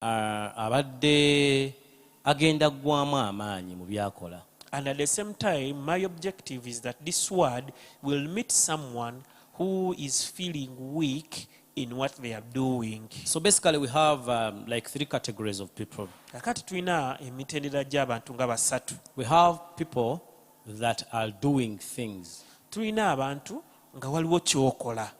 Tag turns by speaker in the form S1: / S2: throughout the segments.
S1: abadde agenda ggwamu amaanyi mu byakola.
S2: And at the same time, my objective is that this word will meet someone who is feeling weak in what they are doing.
S1: So basically we have like 3 categories of people.
S2: Kakati tulina emitendera gy'abantu nga basatu.
S1: We have people that are doing things.
S2: Tulina abantu nga waliwo kyokola.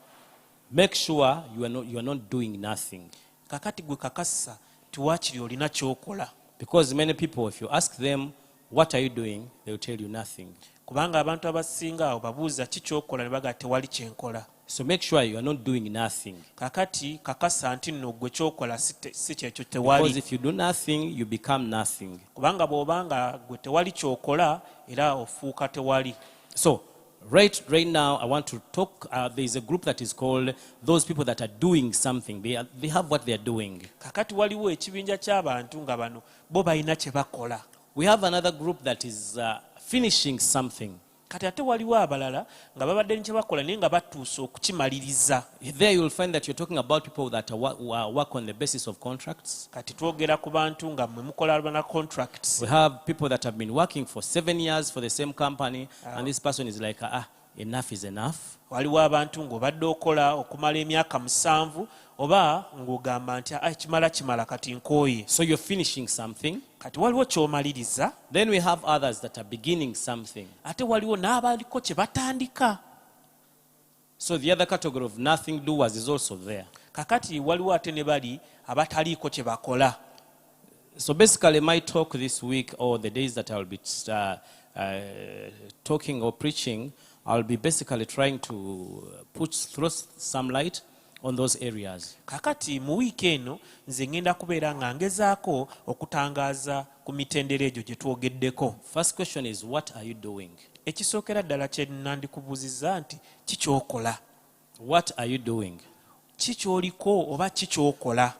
S1: Make sure you are not doing nothing.
S2: Kakati gwe kakassa tiwaakiri olina kyokola.
S1: Because many people, if you ask them what are you doing, they will tell you nothing.
S2: Kubanga abantu abasinga obabuuza ki kyokola ne baga tewali kyenkola.
S1: So make sure you are not doing nothing.
S2: Kakati kakassa nti nno gwe kyokola si kyekyo tewali.
S1: Because if you do nothing, you become nothing.
S2: Kubanga bw'obanga gwe tewali kyokola era ofuuka tewali.
S1: So right now I want to talk, there is a group that is called those people that are doing something. They have what they are doing.
S2: Kakati waliwo ekibinja ky'abantu nga bano bo balina kye bakola.
S1: We have another group that is finishing something.
S2: Kati ate waliwo abalala nga babadde ne kye bakola naye nga batuuse okukimaliriza.
S1: There you will find that you're talking about people that work on the basis of contracts.
S2: Kati twogera ku bantu nga mwe mukola bana contracts.
S1: We have people that have been working for 7 years for the same company, and this person is like, enough is enough.
S2: Waliwo abantu ng'obadde okola okumala emyaka 7 oba ng'ogamba nti kimala kati nkooye.
S1: So you're finishing something.
S2: Kati waliwo ky'omaliriza.
S1: Then we have others that are beginning something.
S2: Ate waliwo n'abaliko kye batandika.
S1: So the other category of nothing doers is also there.
S2: Kakati waliwo ate ne bali abataliiko kye bakola.
S1: So basically my talk this week, or the days that I'll be talking or preaching, I'll be basically trying to throw some light on those areas.
S2: Kakati mu wiiki eno nze ngenda kubeera nga ngezaako okutangaaza ku mitendera egyo gye twogeddeko.
S1: First question is, what are you doing?
S2: Ekisookera ddala kye nandikubuuzizza nti kikyokola.
S1: What are you doing?
S2: Kikyoliko oba kikyokola.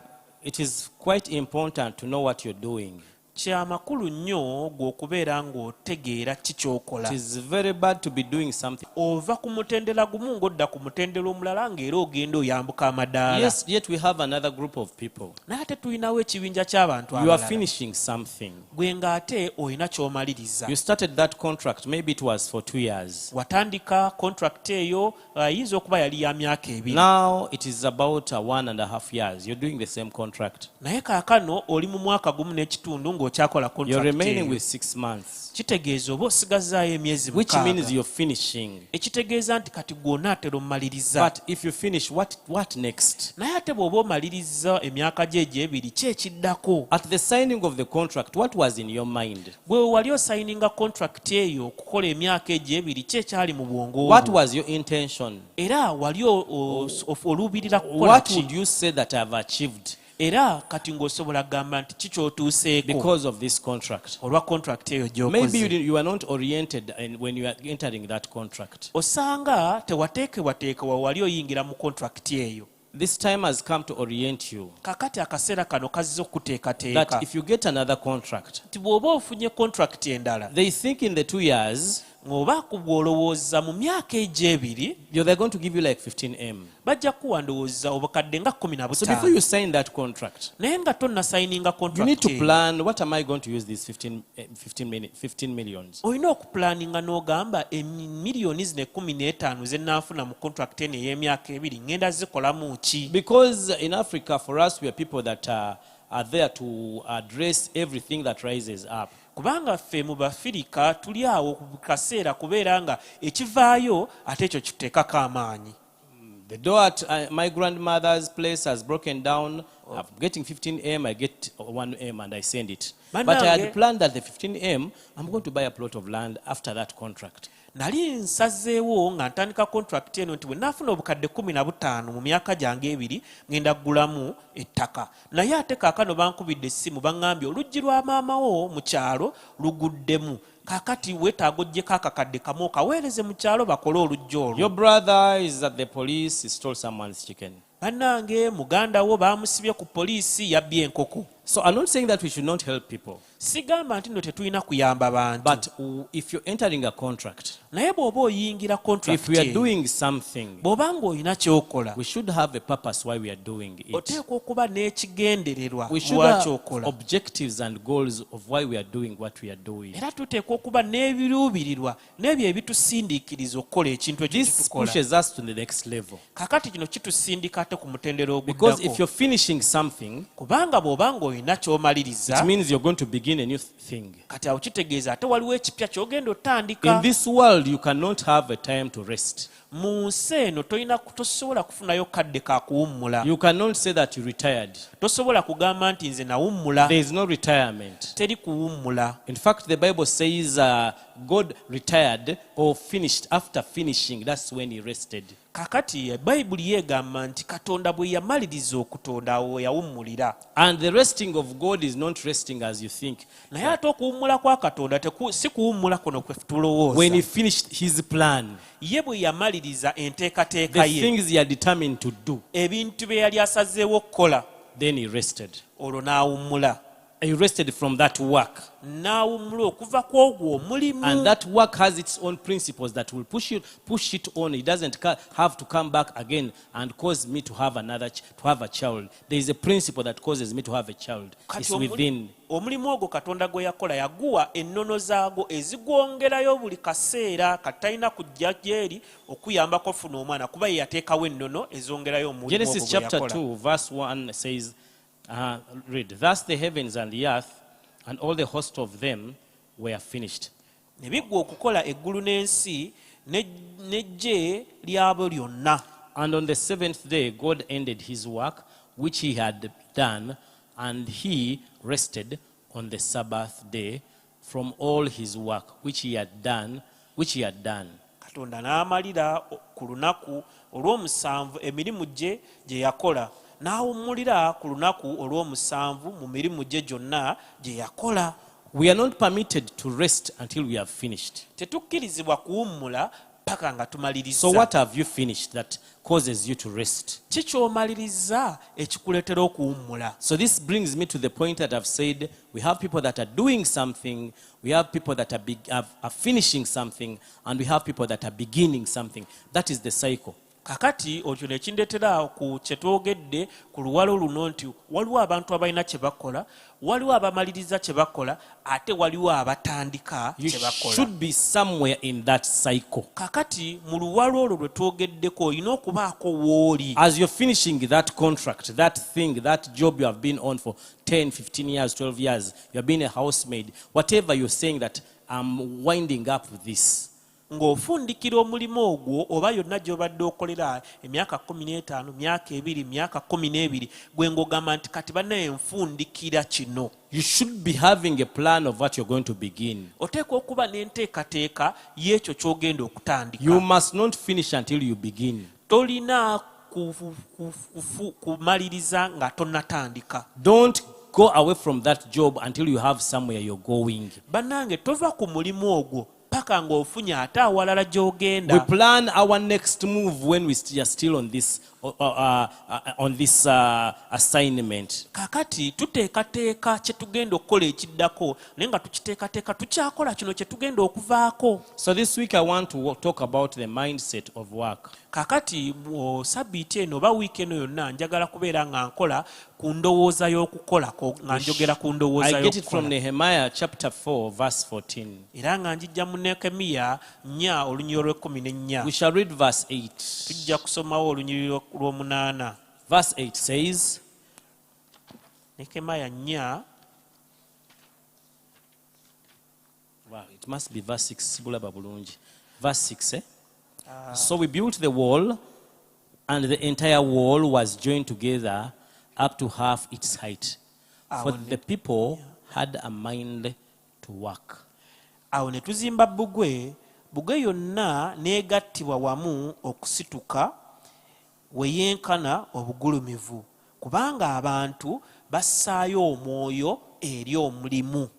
S1: It is quite important to know what you're doing.
S2: Kya makulu nnyo gw'okubeera ng'otegeera kikyokola.
S1: It is very bad to be doing something.
S2: Ova ku mutendera gumu ng'odda ku mutendera omulala ng'era ogenda oyambuka amadaala.
S1: Yes, yet we have another group of people.
S2: Naye ate tulinawo ekibinja ky'abantu abalala.
S1: You are finishing something.
S2: Gwe ng'ate olina ky'omaliriza.
S1: You started that contract, maybe it was for 2 years.
S2: Watandika contract eyo ayinza okuba yali ya myaka 2.
S1: Now it is about 1.5 years. You're doing the same contract.
S2: Naye kaakano oli mu mwaka gumu n'ekitundu ng'okyakola contract.
S1: You're remaining with 6 months.
S2: Kitegeeza oba osigazzaayo emyezi 6.
S1: Which means you're finishing.
S2: Ekitegeeza nti kati gw'onaatera omaliriza.
S1: But if you finish, what next?
S2: Naye ate bw'oba omaliriza emyaka gye egy'ebiri ki ekiddako?
S1: At the signing of the contract, what was in your mind?
S2: Bwe wali osayininga contract eyo okukola emyaka egy'ebiri ki ekyali mu bwongo bwo?
S1: What was your intention?
S2: Era wali oluubirira kukola
S1: What
S2: ki?
S1: would you say that I've achieved?
S2: Era kati ng'osobola kugamba nti kikyotuuseeko
S1: because of this contract.
S2: olwa contract eyo gy'okoze.
S1: Maybe you are not oriented when you are entering that contract.
S2: Osanga tewateekebwateekebwa wali oyingira mu contract eyo.
S1: This time has come to orient you.
S2: Kakati akaseera kano kazze okuteekateeka.
S1: That if you get another contract,
S2: nti bw'oba ofunye contract endala,
S1: they think in the 2 years,
S2: ng'oba kubw'olowooza mu myaka egy'ebiri,
S1: they're going to give you like 15M.
S2: bajja kuwa ndowooza obukadde nga 15.
S1: So before you sign that contract,
S2: naye nga tonnasayininga
S1: you
S2: contract
S1: need to
S2: eyo,
S1: plan, what am I going to use these 15 millions?
S2: olina okupulaninga n'ogamba emiliyoni zino 15 ze nnaafuna mu contract eno ey'emyaka 2 ngenda zikolamu ki?
S1: Because in Africa, for us, we are people that are there to address everything that rises up.
S2: Kubanga ffe mu Bafirika tuli awo ku kaseera kubeera nga ekivaayo ate ekyo kituteekako amaanyi.
S1: The door at my grandmother's place has broken down. I'm getting 15M, I get 1M and I send it. But I had planned that the 15M, I'm going to buy a plot of land after that contract.
S2: Nali nsazeewo nga ntandika contract eno nti bwe naafuna obukadde 15 mu myaka gyange 2 ngenda kugulamu ettaka. Naye ate kaakano bankubidde essimu baŋŋambye oluggi lwa maama wo mu kyalo luguddemu. Kakati weetaaga oggyeko akakadde kamu okaweereze mu kyalo bakole oluggi olwo.
S1: Your brother is at the police, he stole someone's chicken.
S2: Bannange muganda wo baamusibye ku poliisi yabbye enkoko.
S1: So I'm not saying that we should not help people.
S2: Sigamba nti nno tetulina kuyamba bantu.
S1: But if you're entering a contract,
S2: Naye bw'oba oyingira contract
S1: if we are doing something,
S2: bw'obanga olina ky'okola,
S1: we should have a purpose why we are doing it.
S2: oteekwa okuba n'ekigendererwa
S1: We should
S2: lwaki
S1: have
S2: okola.
S1: objectives and goals of why we are doing what we are doing.
S2: Era tuteekwa okuba n'ebiruubirirwa n'ebyo ebitusindiikiriza okukola ekintu ekyo
S1: This
S2: kitukola.
S1: pushes us to the next level.
S2: Kakati kino kitusindika ate ku mutendera
S1: Because if
S2: oguddako.
S1: you're finishing something,
S2: Kubanga bw'obanga olina ky'omaliriza,
S1: it means you're going to begin a new thing.
S2: kati awo kitegeeza ate waliwo ekipya ky'ogenda
S1: In
S2: otandika.
S1: this world, you cannot have a time to rest.
S2: Mu nsi eno tosobola kufunayo kadde ka kuwummula.
S1: You cannot say that you retired.
S2: Tosobola kugamba nti nze nawummula.
S1: There is no retirement.
S2: Teri kuwummula.
S1: In fact, the Bible says God retired or finished. After finishing, that's when he rested.
S2: Kakati Bayibuli yeegamba nti Katonda bwe yamaliriza okutonda awo yawummulira.
S1: And the resting of God is not resting as you think.
S2: Naye ate okuwummula kwa Katonda si kuwummula kuno kwe tulowooza.
S1: When he finished his plan,
S2: Ye bwe yamaliriza enteekateeka
S1: the
S2: ye,
S1: things he had determined to do,
S2: ebintu bye yali asazeewo okukola,
S1: then he rested.
S2: olwo n'awummula.
S1: He rested from that work.
S2: N'awummula okuva ku ogwo omulimu.
S1: And that work has its own principles that will push it on. It doesn't have to come back again and cause me to have a child. There is a principle that causes me to have a child. It's within.
S2: Omulimu ogwo Katonda gwe yakola yaguwa ennono zaago ezigwongerayo buli kaseera katalina kujja gyeri okuyambako ofuna omwana kuba ye yateekawo ennono ezongerayo omulimu ogwo
S1: Genesis
S2: gwe
S1: chapter
S2: yakola.
S1: 2 verse 1 says, read, thus the heavens and the earth and all the host of them were finished.
S2: Ne biggwa okukola eggulu n'ensi n'eggye lyabo lyonna.
S1: And on the seventh day God ended his work which he had done, and he rested on the Sabbath day from all his work which he had done.
S2: Katonda n'amalira ku lunaku olw'omusanvu emirimu gye yakola, n'awummulira ku lunaku olw'omusanvu mu mirimu gye gyonna gye yakola.
S1: We are not permitted to rest until we have finished.
S2: Tetukkirizibwa kuwummula paka nga tumaliriza.
S1: So what have you finished that causes you to rest?
S2: Ki ky'omaliriza ekikuleetera okuwummula?
S1: So this brings me to the point that I've said, we have people that are doing something, we have people that are finishing something, and we have people that are beginning something. That is the cycle.
S2: Kakati okyo ne kindeetera ku kye twogedde ku luwalo luno nti waliwo abantu abalina kye bakola, waliwo abamaliriza kye bakola, ate waliwo abatandika
S1: You
S2: kye bakola.
S1: should be somewhere in that cycle.
S2: Kakati mu luwalo olwo lwe twogeddeko olina okubaako w'oli.
S1: As you're finishing that contract, that thing, that job you have been on for 10, 15 years, 12 years, you have been a housemaid, whatever you're saying that I'm winding up with this.
S2: Ng'ofundikira omulimu ogwo oba yonna gy'obadde okolera emyaka 15, myaka 2, myaka 12, gwe ng'ogamba nti kati bannaye nfundikira kino.
S1: You should be having a plan of what you're going to begin.
S2: Oteekwa okuba n'enteekateeka y'ekyo ky'ogenda okutandika.
S1: You must not finish until you begin.
S2: Tolina kumaliriza nga tonnatandika.
S1: Don't go away from that job until you have somewhere you're going.
S2: Bannange tova ku mulimu ogwo paka ng'ofunye ate awalala
S1: We
S2: gy'ogenda.
S1: plan our next move when we are still on this assignment.
S2: Kakati tuteekateeka kye tugenda okukola ekiddako naye nga tukiteekateeka tukyakola kino kye tugenda okuvaako.
S1: So this week I want to talk about the mindset of work.
S2: Kakati mu sabiiti eno oba wiiki eno yonna njagala kubeera nga nkola ku ndowooza y'okukola, nga njogera ku ndowooza
S1: I get it from
S2: y'okukola.
S1: Nehemiah chapter 4 verse 14.
S2: Era nga njijja mu Nekemiya 4 olunyiriro lw'14.
S1: We shall read verse 8.
S2: Tujja kusomawo olunyiriro lw'8.
S1: Verse 8 says,
S2: Nekemiya 4.
S1: wow, it must be verse 6. Verse 6, eh? So we built the wall, and the entire wall was joined together up to half its height. For the people had a mind to work.
S2: Awo ne tuzimba bbugwe yonna n'egattibwa wamu okusituka we yenkana obugulumivu, kubanga abantu bassaayo omwoyo eri omulimu.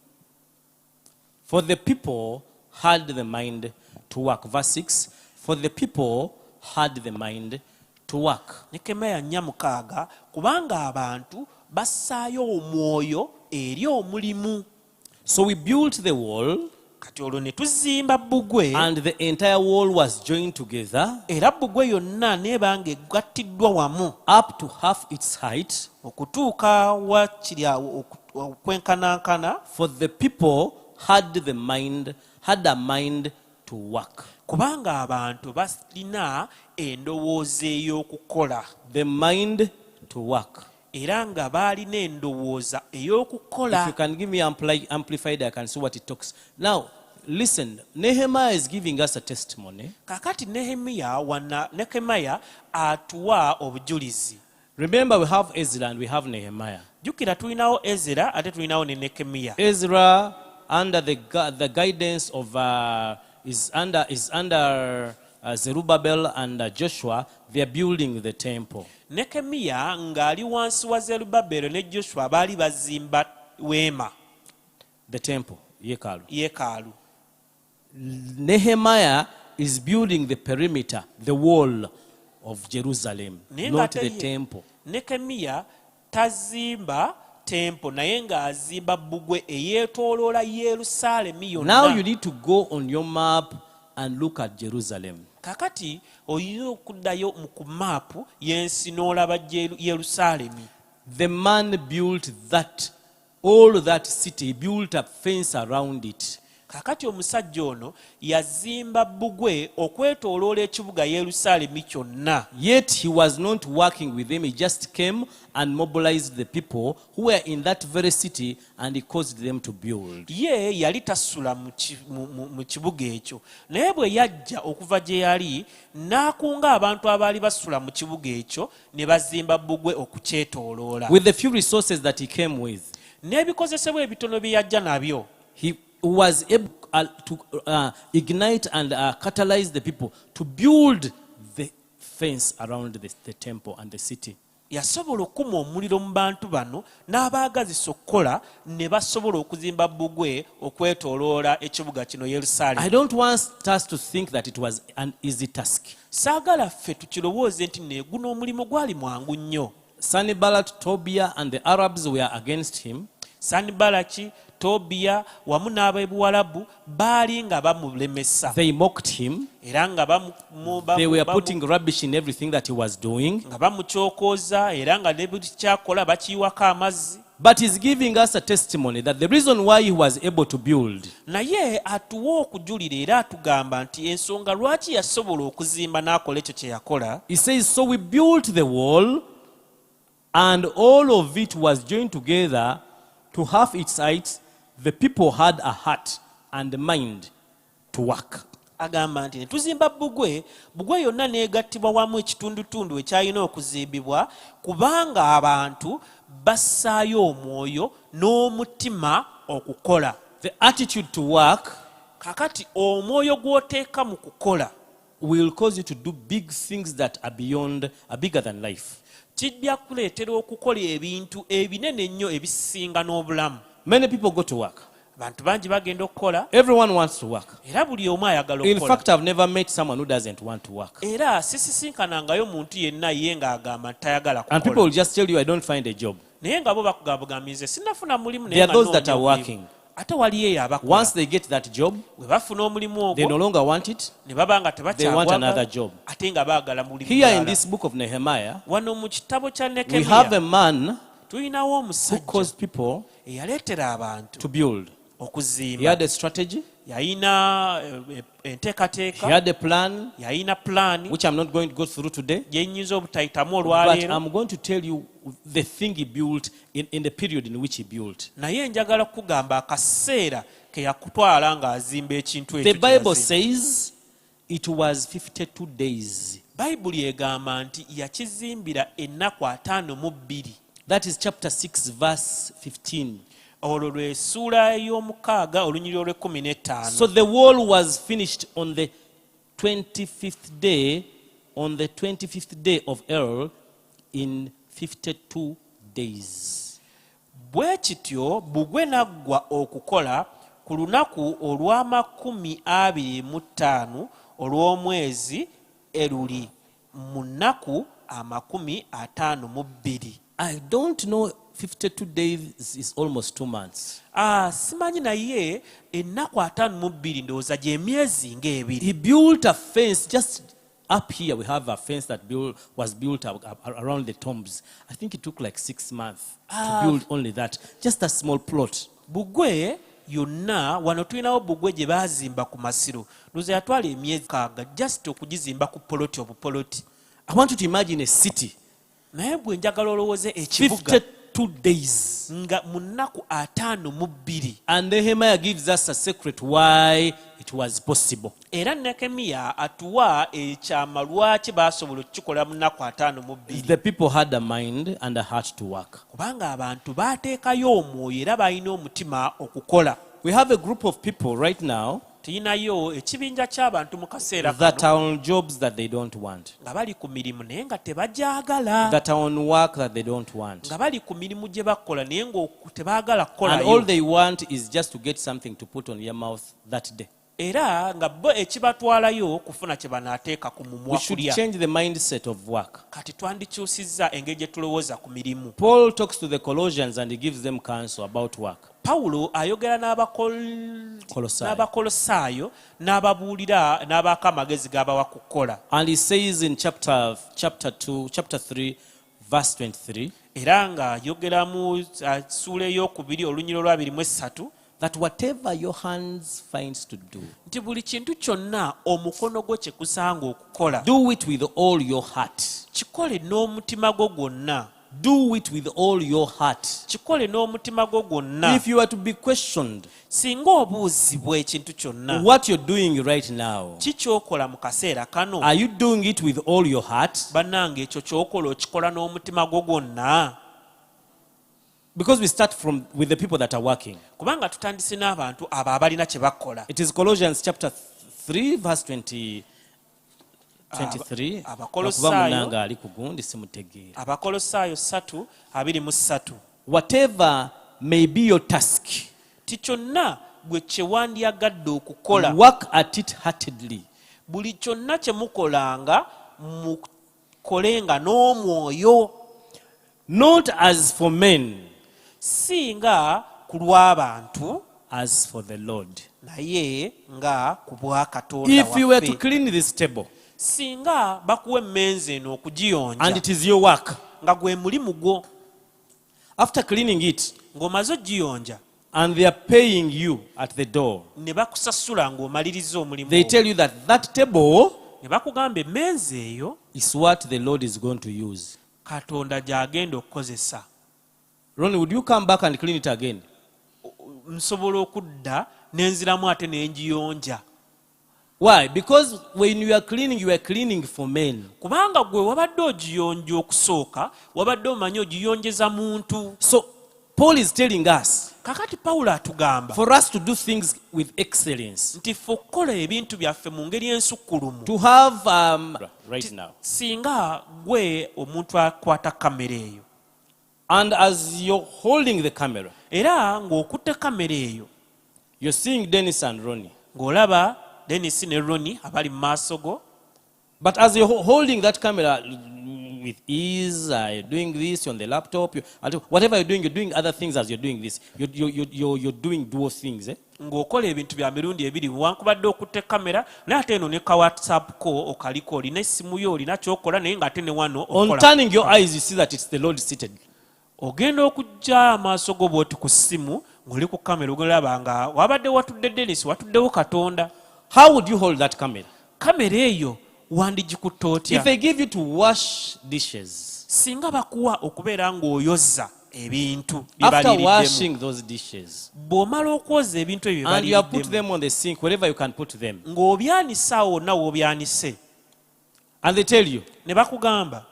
S1: For the people had the mind to work. Verse 6, for the people had the mind to work.
S2: Nekemiya 4:6, kubanga abantu bassaayo omwoyo eri omulimu.
S1: So we built the wall,
S2: Kati olwo ne tuzimba bbugwe,
S1: and the entire wall was joined together
S2: era bbugwe yonna neeba ng'eggattiddwa wamu
S1: up to half its height,
S2: okutuuka wakiri awo okwenkanankana.
S1: for the people had a mind to work.
S2: Kubanga abantu balina endowooza ey'okukola.
S1: The mind to work.
S2: Era nga baalina endowooza
S1: If you
S2: ey'okukola.
S1: can give me amplified, I can see what it talks. Now, listen, Nehemiah is giving us a testimony.
S2: Kakati Nehemiya atuwa obujulizi.
S1: Remember, we have Ezra and we have Nehemiah.
S2: Jjukira tulinawo Ezera ate tulinawo ne Nehemiya.
S1: Ezra, under the guidance of is under Zerubbabel and Joshua, they are building the temple.
S2: Nehemiya ng'ali wansi wa Zerubbabel ne Joshua baali bazimba weema,
S1: The temple, yekalu.
S2: yeekaalu.
S1: Nehemiah is building the perimeter, the wall of Jerusalem,
S2: Naye
S1: not
S2: ng'ate
S1: the
S2: ye-
S1: temple.
S2: Nehemiya tazimba tempo naye ng'azimba bbugwe eyeetooloola Yerusaalemi
S1: Now you
S2: yonna.
S1: need to go on your map and look at Jerusalem.
S2: Kakati oyina okuddayo ku maapu y'ensi n'olaba Yerusaalemi.
S1: The man built all that city, he built a fence around it.
S2: Kakati omusajja ono yazimba bbugwe okwetooloola ekibuga Yerusaalemi kyonna.
S1: Yet he was not working with them. He just came and mobilized the people who were in that very city, and he caused them to build.
S2: Ye yali tasula mu kibuga ekyo, naye bwe yajja okuva gye yali n'akunga abantu abaali basula mu kibuga ekyo ne bazimba bbugwe okukyetooloola.
S1: With the few resources that he came with,
S2: N'ebikozesebwa ebitono bye yajja nabyo,
S1: he was able to ignite and catalyze the people to build the fence around the temple and the city.
S2: yasobola okukuma omuliro mu bantu bano n'abaagazisa okukola ne basobola okuzimba bbugwe okwetooloola ekibuga kino
S1: I
S2: Yerusaalemi.
S1: don't want us to think that it was an easy task.
S2: Saagala ffe tukirowooze nti guno omulimu gwali mwangu nnyo.
S1: Sanballat, Tobiah, and the Arabs were against him.
S2: Sanibalaki, Tobiya wamu n'Ab'Ebuwalabu baali nga bamulemesa.
S1: They mocked him.
S2: Era nga
S1: They were putting rubbish in everything that he was doing.
S2: nga bamukyokooza era nga ne buli kyakola bakiyiwako amazzi.
S1: But he's giving us a testimony that the reason why he was able to build
S2: Naye atuwa okujulira era atugamba nti ensonga lwaki yasobola okuzimba n'akola ekyo kye yakola.
S1: he says, so we built the wall, and all of it was joined together to half its height. The people had a heart and mind to work.
S2: Agamba nti ne tuzimba bbugwe yonna n'egattibwa wamu ekitundutundu ekyalina okuzimbibwa, kubanga abantu bassaayo omwoyo n'omutima okukola.
S1: The attitude to work
S2: Kakati omwoyo gw'oteeka mu kukola
S1: will cause you to do big things that are bigger than life.
S2: kijja kuleetera okukola ebintu ebinene ennyo ebisinga n'obulamu.
S1: Many people go to work.
S2: Abantu bangi bagenda okukola
S1: Everyone wants to work.
S2: era buli omu ayagala
S1: In
S2: okukola.
S1: fact, I've never met someone who doesn't want to work.
S2: Era sisisinkanangayo muntu yenna ye ng'agamba tayagala
S1: And people will
S2: kukola.
S1: just tell you, I don't find a job.
S2: Naye nga bo bakugambagambiriza sinafuna mulimu
S1: There
S2: naye
S1: are those that are
S2: nga
S1: working.
S2: ate waliyo eyo abakola.
S1: Once they get that job,
S2: Bwe bafuna omulimu
S1: they no
S2: ogwo
S1: longer want it.
S2: ne baba nga
S1: They want another
S2: tebakyagwagala
S1: job.
S2: ate nga baagala mulimu
S1: Here in
S2: mulala.
S1: this book of Nehemiah,
S2: Wano mu kitabo kya
S1: we have a
S2: Nehemiya
S1: man
S2: tulinawo
S1: who
S2: omusajja
S1: caused people
S2: eyaleetera abantu
S1: to build. He
S2: okuzimba.
S1: had a strategy,
S2: Yalina
S1: he
S2: enteekateeka,
S1: had a plan,
S2: yalina pulaani
S1: which I'm not going to go through today.
S2: gyenyiza obutayitamu
S1: But
S2: olwaleero.
S1: I'm going to tell you the thing he built in the period in which he built.
S2: Naye njagala kukugamba akaseera ke yakutwala ng'azimba ekintu
S1: The
S2: ekyo.
S1: Bible says it was 52 days.
S2: Bayibuli egamba nti yakizimbira ennaku 52.
S1: That is chapter 6, verse 15.
S2: Olwo lw'essuula ey'omukaaga olunyiriri olw'e15.
S1: So the wall was finished on the 25th day, of Elul, in 52 days.
S2: Bwe kityo bbugwe naggwa okukola ku lunaku olw'amakumi 25 olw'omwezi Eruli mu nnaku 52.
S1: I don't know 52 days is almost 2 months.
S2: Simanyi naye ennaku 52 ndowooza gy'emyezi ng'ebiri.
S1: He built a fence just up here. We have a fence that was built around the tombs. I think it took like 6 months to build only that. Just a small plot.
S2: Bugwe yonna wano tulinawo bugwe gye baazimba ku Masiro. Ndowooza yatwala emyezi 6 just okugizimba ku poloti obupoloti.
S1: I want you to imagine a city.
S2: Naye bwe njagala olowooze ekibuga
S1: 52 days.
S2: nga mu nnaku 52.
S1: And Nehemiah gives us a secret why it was possible.
S2: Era Nehemiya atuwa ekyama lwaki baasobola okukikola mu nnaku 52.
S1: The people had a mind and a heart to work.
S2: Kubanga abantu baateekayo omwoyo era balina omutima okukola.
S1: We have a group of people right now
S2: Tuyinayo ekibinja ky'abantu mu kaseera
S1: that
S2: kano
S1: are on jobs that they don't want,
S2: nga bali ku mirimu naye nga tebagyagala,
S1: that are on work that they don't want.
S2: nga bali ku mirimu gye bakola naye nga tebaagala
S1: And all
S2: kukolayo,
S1: they want is just to get something to put on your mouth that day.
S2: era nga bo ekibatwalayo kufuna kye banaateeka ku mumwa
S1: We should
S2: kulya.
S1: change the mindset of work.
S2: Kati twandikyusizza engeri gye tulowooza ku mirimu.
S1: Paul talks to the Colossians and he gives them counsel about work.
S2: Pawulo ayogera n'abakolosaayo n'ababuulira n'abaako amagezi g'abawa ku kukola.
S1: And he says in chapter 3, verse 23,
S2: Era ng'ayogeramu ssuula ey'okubiri olunyiro lwa 23
S1: that whatever your hands finds to do,
S2: nti buli kintu kyonna omukono gwo kye kusanga okukola,
S1: do it with all your heart.
S2: kikole n'omutima gwo gwonna.
S1: Do it with all your heart.
S2: Kikole n'omutima gwo gwonna.
S1: If you are to be questioned,
S2: singa obuuzibwa ekintu kyonna,
S1: what you're doing right now,
S2: kikyokola mu kaseera kano,
S1: are you doing it with all your heart?
S2: bannange ekyo kyokola okikola n'omutima gwo gwonna.
S1: Because we start with the people that are working.
S2: Kubanga tutandise n'abantu abo abalina kye bakola.
S1: It is Colossians chapter 3, verse 23.
S2: Abakolosaayo 3:23.
S1: Whatever may be your task,
S2: ti kyonna gwe kye wandyagadde okukola,
S1: work at it heartedly,
S2: buli kyonna kye mukolanga mukolenga n'omwoyo,
S1: not as for men,
S2: si nga ku lw'abantu,
S1: as for the Lord.
S2: naye nga ku bwa Katonda
S1: If you were to
S2: waffe.
S1: clean this table
S2: Singa bakuwa emmeeza eno
S1: and
S2: okugiyonja
S1: it is your work,
S2: nga gwe mulimu gwo,
S1: after cleaning it
S2: ng'omaze ogiyonja
S1: and they are paying you at the door,
S2: ne bakusasula ng'omaliriza omulimu
S1: they
S2: ogwo,
S1: tell you that that table
S2: ne bakugamba emmeeza eyo
S1: is what the Lord is going to use.
S2: Katonda gy'agenda okukozesa.
S1: Ronnie, would you come back and clean it again?
S2: Nsobola okudda nenziramu ate n'engiyonja.
S1: Why? Because when you are cleaning for men.
S2: Kubanga gwe wabadde ogiyonja okusooka, wabadde omanyi ogiyonjeza muntu.
S1: So Paul is telling us,
S2: Kakati Pawulo atugamba
S1: for us to do things with excellence,
S2: nti ffe okukola ebintu byaffe mu ngeri ensukkulumu.
S1: to have right now.
S2: Singa gwe omuntu akwata kamera eyo,
S1: And as you're holding the camera,
S2: era ng'okutte kamera eyo,
S1: you're seeing Denis and Ronnie.
S2: ng'olaba Denis ne Ronnie abali mu maaso go.
S1: But as you're holding that camera with ease, you're doing this on the laptop, whatever you're doing other things as you're doing this. You're doing dual things.
S2: Ng'okola ebintu bya mirundi ebiri, wankubadde okutte kamera naye ate eno ne ka WhatsApp ko okaliko, olina essimu yo olina kyokola naye ng'ate ne wano
S1: On
S2: okola.
S1: turning your eyes, you see that it's the Lord seated.
S2: Ogenda okujja amaaso go bw'oti ku ssimu ng'oli ku kamera, ogolaba nga wabadde watudde Denis, watuddewo Katonda.
S1: How would you hold that camera?
S2: Kamera eyo wandigikutte otya?
S1: If they give you to wash dishes,
S2: Singa bakuwa okubeera ng'oyozza ebintu bye
S1: after
S2: baliriddemu,
S1: washing those dishes,
S2: bw'omala okwoza ebintu ebyo bye
S1: and you have put
S2: baliriddemu,
S1: them on the sink, wherever you can put them,
S2: ng'obyanise awo wonna w'obyanise,
S1: and they tell you,
S2: ne bakugamba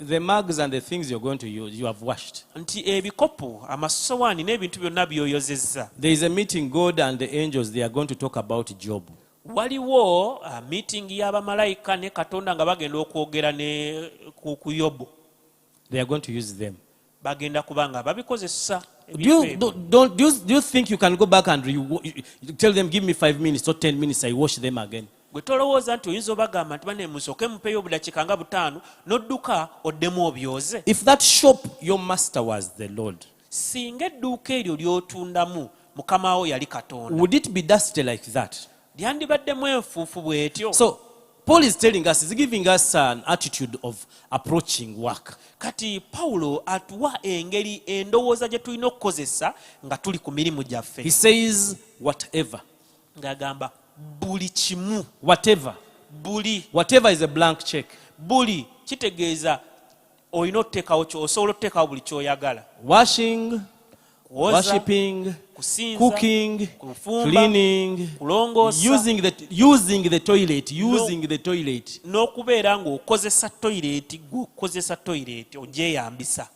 S1: the mugs and the things you're going to use, you have washed.
S2: nti ebikopo, amasowaani n'ebintu byonna by'oyozezza.
S1: There is a meeting, God and the angels, they are going to talk about Job.
S2: Waliwo meeting y'abamalayika ne Katonda nga bagenda okwogera ne ku Yobu.
S1: They are going to use them.
S2: Bagenda kubanga babikozesa.
S1: Do you think you can go back and you tell them, give me 5 minutes or 10 minutes, I wash them again?
S2: gwe tolowooza nti oyinza obagamba nti bane musooke mupeeyo obudakiika nga 5 n'odduka oddemu obyoze.
S1: If that shop your master was the Lord,
S2: singa edduuka eryo ly'otundamu mukama wo yali Katonda,
S1: would it be dusty like that?
S2: lyandibaddemu enfuufu bw'etyo.
S1: So Paul is telling us, he's giving us an attitude of approaching work.
S2: Kati Pawulo atuwa engeri endowooza gye tulina okukozesa nga tuli ku mirimu gyaffe.
S1: He says, whatever.
S2: Ng'agamba buli kimu.
S1: Whatever.
S2: Buli.
S1: Whatever is a blank check.
S2: Buli kitegeeza olina oteekawo osobola oteekawo buli ky'oyagala.
S1: Washing, worshipping, cooking, cleaning, using the toilet.
S2: N'okubeera ng'okozesa toilet ogyeyambisa.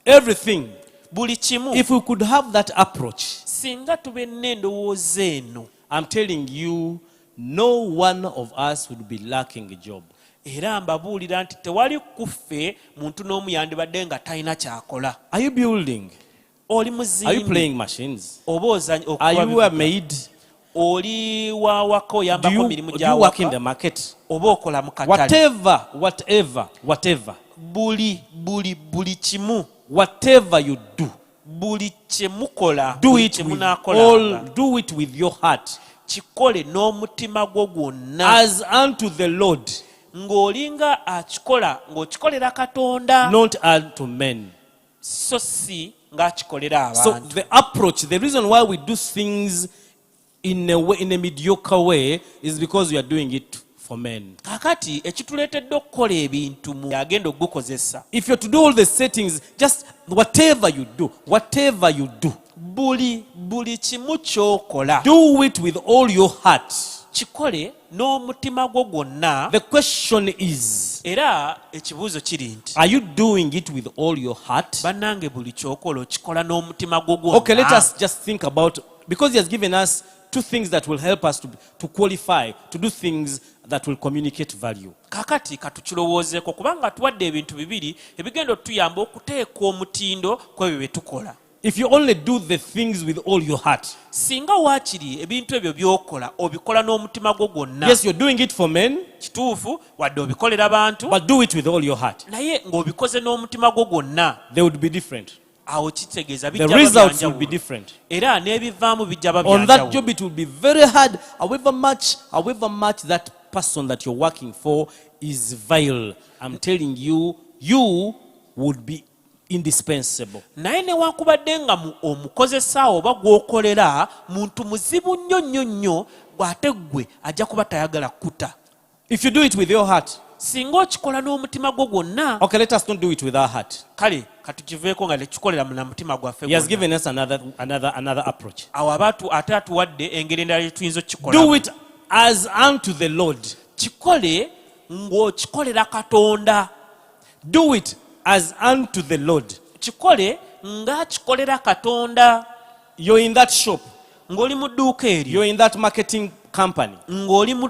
S1: Everything.
S2: Buli kimu.
S1: If we could have that approach,
S2: singa tube n'endowooza eno,
S1: I'm telling you, no one of us would be lacking a job.
S2: Era mbabuulira nti tewali kuffe muntu n'omu yandibadde nga talina kyakola.
S1: Are you building?
S2: Oli muzimbi?
S1: Are you playing machines?
S2: Are
S1: you a maid?
S2: Oli wawaka oyambako mirimu
S1: do you work in the market?
S2: Oba okola mu katale?
S1: Whatever.
S2: Buli kimu.
S1: Whatever you do,
S2: buli kye mukola,
S1: do it with your heart,
S2: kikole n'omutima gwo gwonna,
S1: as unto the Lord,
S2: ng'olinga akikola ng'okikolera Katonda,
S1: not unto men.
S2: So si ng'akikolera abantu.
S1: So the approach, the reason why we do things in a mediocre way is because we are doing it for men.
S2: Kakati ekituleetedde okukola ebintu mu agenda okukozesa.
S1: If you're to do all the settings, just whatever you do,
S2: buli kimu ky'okola,
S1: do it with all your heart.
S2: Kikole n'omutima gwo gwonna.
S1: The question is,
S2: era ekibuuzo kiri nti,
S1: are you doing it with all your heart?
S2: Bannange buli ky'okola okikola n'omutima gwo gwonna.
S1: Okay, let us just think about, because he has given us 2 things that will help us to qualify, to do things that will communicate value.
S2: Kakati katukirowoozeeko kubanga tuwadde ebintu 2 ebigenda otuyamba okuteeka omutindo kwebyo bye tukola.
S1: If you only do the things with all your heart,
S2: singa waakiri ebintu ebyo by'okola obikola n'omutima gwo gwonna.
S1: Yes, you're doing it for men.
S2: Kituufu wadde obikolera bantu.
S1: But do it with all your heart.
S2: Naye ng'obikoze n'omutima gwo gwonna.
S1: They would be different.
S2: Awo kitegeeza
S1: the results will be different.
S2: Era n'ebivaamu bijja babyanjawulo.
S1: On that job it will be very hard, however much that person that you're working for is vile. I'm telling you, you would be indispensable.
S2: Naye newankubadde nga omukozesa oba gw'okolera muntu muzibu nnyo bw'ate ggwe ajja kuba tayagala kuta.
S1: If you do it with your heart,
S2: singa okikola n'omutima gwo gwonna.
S1: Okay, let us not do it with our heart.
S2: Kale katukiveeko nga tekikolera mu mutima gwaffe gwonna.
S1: He has given us another approach.
S2: Awo ate atuwadde engeri endala gye tuyinza okukikola.
S1: Do it as unto the Lord.
S2: Kikole ng'okikolera Katonda.
S1: Do it as unto the Lord.
S2: Kikole ng'akikolera Katonda.
S1: You're in that shop.
S2: Ng'oli mu dduuka eryo.
S1: You're in that marketing company.
S2: Ng'oli mu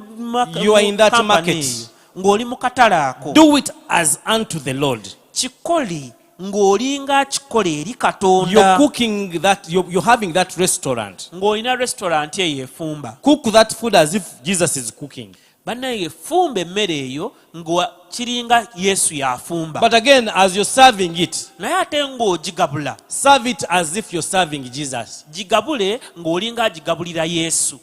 S1: you are in that market.
S2: Ng'oli mu katale ako.
S1: Do it as unto the Lord.
S2: Kikole ng'olinga akikola eri Katonda.
S1: You're cooking that, you're having that restaurant.
S2: Ng'olina restaurant eyo efumba.
S1: Cook that food as if Jesus is cooking.
S2: Bannaye efumba emmere eyo nga kiringa Yesu yafumba.
S1: But again, as you're serving it,
S2: naye ate ng'ogigabula,
S1: serve it as if you're serving Jesus.
S2: Gigabule ng'olinga agigabulira Yesu.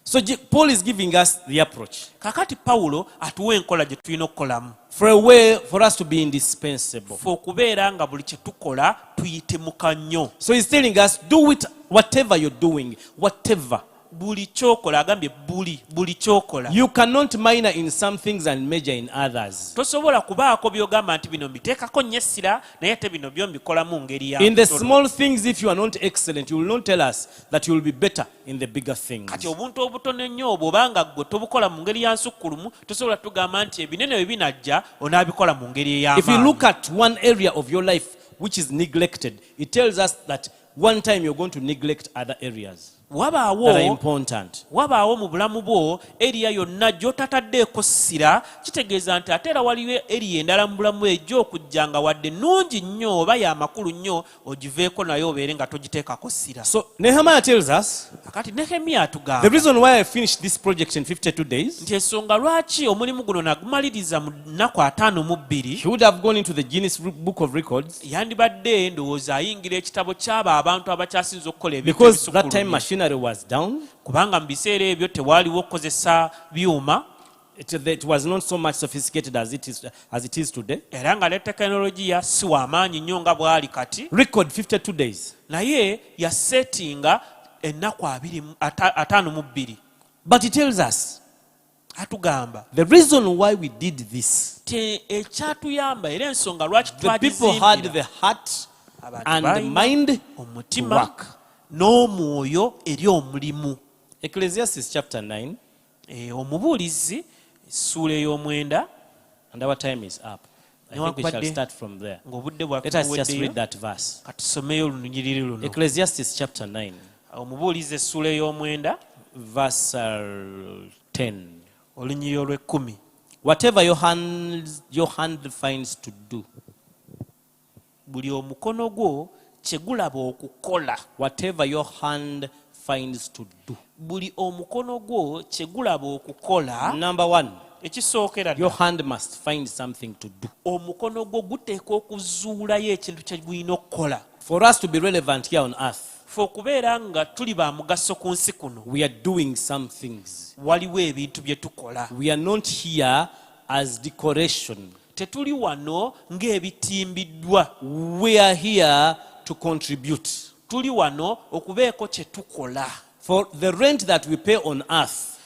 S1: So Paul is giving us the approach.
S2: Kakati Pawulo atuwa enkola gye tulina okukolamu.
S1: For a way for us to be indispensable.
S2: For okubeera nga buli kye tukola tuyitemuka nnyo.
S1: So he's telling us, do it whatever you're doing, whatever.
S2: Buli kyokola, agambye buli kyokola.
S1: You cannot minor in some things and major in others.
S2: Tosobola kubaako byogamba nti bino mbiteekako nnyo essira naye ate bino byo mbikolamu ngeri ya.
S1: In the small things, if you are not excellent, you will not tell us that you will be better in the bigger things.
S2: Kati obuntu obutono ennyo obwo obanga ggwe tobukola mu ngeri ya nsukkulumu, tosobola tugamba nti ebinene bwe binajja onaabikola mu ngeri ey'amaanyi.
S1: If you look at one area of your life which is neglected, it tells us that one time you're going to neglect other areas. that are important.
S2: Wabaawo mu bulamu bwo eriya yonna gy'otataddeeko ssira, kitegeeza nti ate era waliwo eriya endala mu bulamu egyo okujjanga wadde nnungi nnyo oba ya makulu nnyo ogiveeko nayo obeere nga togiteekako ssira.
S1: So Nehemiah tells us
S2: Kati Nehemiya atugamba
S1: the reason why I finished this project in 52 days,
S2: nti ensonga lwaki omulimu guno nagumaliriza mu nnaku 52,
S1: he would have gone into the Guinness Book of Records
S2: yandibadde ndowooza ayingira ekitabo ky'abo abantu abakyasinza okukola ebintu
S1: because that time
S2: ebisukkulumye.
S1: machinery was down.
S2: Kubanga mu biseera ebyo tewaaliwo okukozesa byuma
S1: It was not so much sophisticated as it is today.
S2: era nga ne tekinologiya si w'amaanyi nnyo nga bw'ali kati,
S1: Record 52 days.
S2: naye yasetinga ennaku 52.
S1: But he tells us
S2: Atugamba
S1: the reason why we did this.
S2: te ekyatuyamba era ensonga lwaki
S1: The people had the
S2: twagizimbira
S1: heart
S2: abantu
S1: and the
S2: balina
S1: mind to
S2: omutima
S1: work.
S2: n'omwoyo eri omulimu.
S1: Ecclesiastes chapter 9,
S2: Omubuulizi essuula ey'omwenda,
S1: and our time is up. I think we shall start from there.
S2: ng'obudde
S1: Let us just read
S2: bwatubuweddeyo,
S1: that verse.
S2: katusomeyo olunyiriri luno.
S1: Ecclesiastes chapter 9,
S2: Omubuulizi essuula ey'omwenda
S1: verse 10.
S2: olunyiriri olw'ekkumi.
S1: Whatever your hand finds to do,
S2: Buli omukono gwo kye gulaba okukola.
S1: whatever your hand finds to do.
S2: Buli omukono gwo kye gulaba okukola.
S1: Number one,
S2: Ekisookera
S1: your
S2: ddala,
S1: hand must find something to do.
S2: omukono gwo guteekwa okuzuulayo ekintu kye gulina okukola.
S1: For us to be relevant here on earth,
S2: Ffe okubeera nga tuli ba mugaso ku nsi kuno,
S1: we are doing some things.
S2: waliwo ebintu bye tukola.
S1: We are not here as decoration.
S2: Tetuli wano ng'ebitimbiddwa.
S1: We are here to contribute.
S2: Tuli wano okubeeko kye tukola.
S1: For the rent that we pay on earth,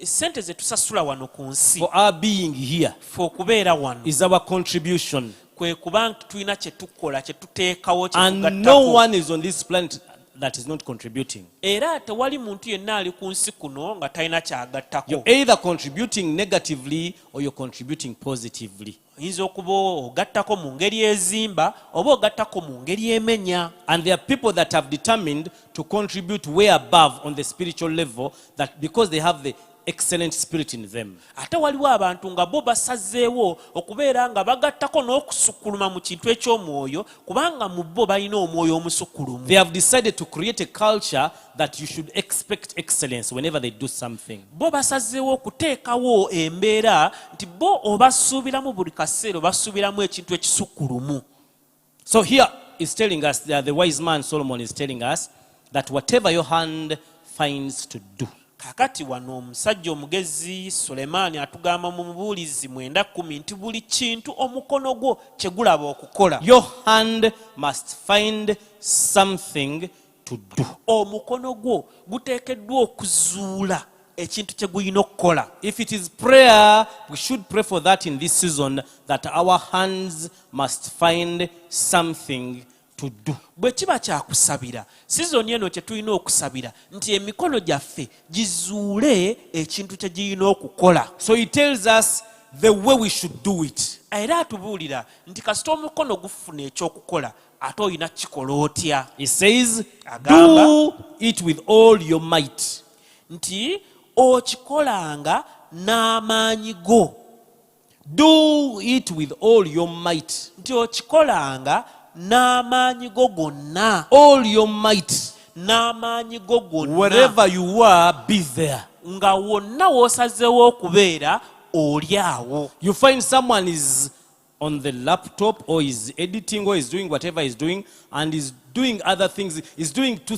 S2: Sente ze tusasula wano ku nsi,
S1: for our being here,
S2: ffe okubeera wano,
S1: is our contribution.
S2: kwe kuba tulina kye tukola, kye tuteekawo, kye
S1: And no
S2: tugattako.
S1: one is on this planet that is not contributing.
S2: Era tewali muntu yenna ali ku nsi kuno nga talina
S1: You're
S2: kyagattako.
S1: either contributing negatively or you're contributing positively.
S2: Oyinza okuba ogattako mu ngeri ezimba oba ogattako mu ngeri emenya.
S1: And there are people that have determined to contribute way above on the spiritual level, that because they have the excellent spirit in them.
S2: Ate waliwo abantu nga bo basazeewo okubeera nga bagattako n'okusukkuluma mu kintu eky'omwoyo, kubanga mu bo balina omwoyo omusukkulumu.
S1: They have decided to create a culture that you should expect excellence whenever they do something.
S2: Bo basazeewo okuteekawo embeera nti bo obasuubiramu buli kaseera obasuubiramu ekintu ekisukkulumu.
S1: So here is telling us, the wise man Solomon is telling us, that whatever your hand finds to do.
S2: Kakati wano omusajja omugezi Sulemaani atugamba mu Mubuulizi 9:10 nti buli kintu omukono gwo kye gulaba okukola.
S1: Your hand must find something to do.
S2: Omukono gwo guteekeddwa okuzuula ekintu kye gulina okukola.
S1: If it is prayer, we should pray for that in this season, that our hands must find something to do.
S2: Bwe kiba kyakusabira, sizoni eno kye tulina okusabira nti emikono gyaffe gizuule ekintu kye girina okukola.
S1: So he tells us the way we should do it.
S2: Era atubuulira nti kasita omukono gufuna ekyokukola ate olina kikola otya.
S1: He says,
S2: Agamba,
S1: do it with all your might.
S2: Nti okikolanga n'amaanyi go.
S1: Do it with all your might.
S2: Nti okikolanga n'amaanyi go gonna.
S1: All your might.
S2: N'amaanyi go gonna.
S1: Wherever you are, be there.
S2: Nga wonna w'osazeewo okubeera oli awo.
S1: You find someone is on the laptop or is editing or is doing whatever he's doing and is doing other things. He's doing two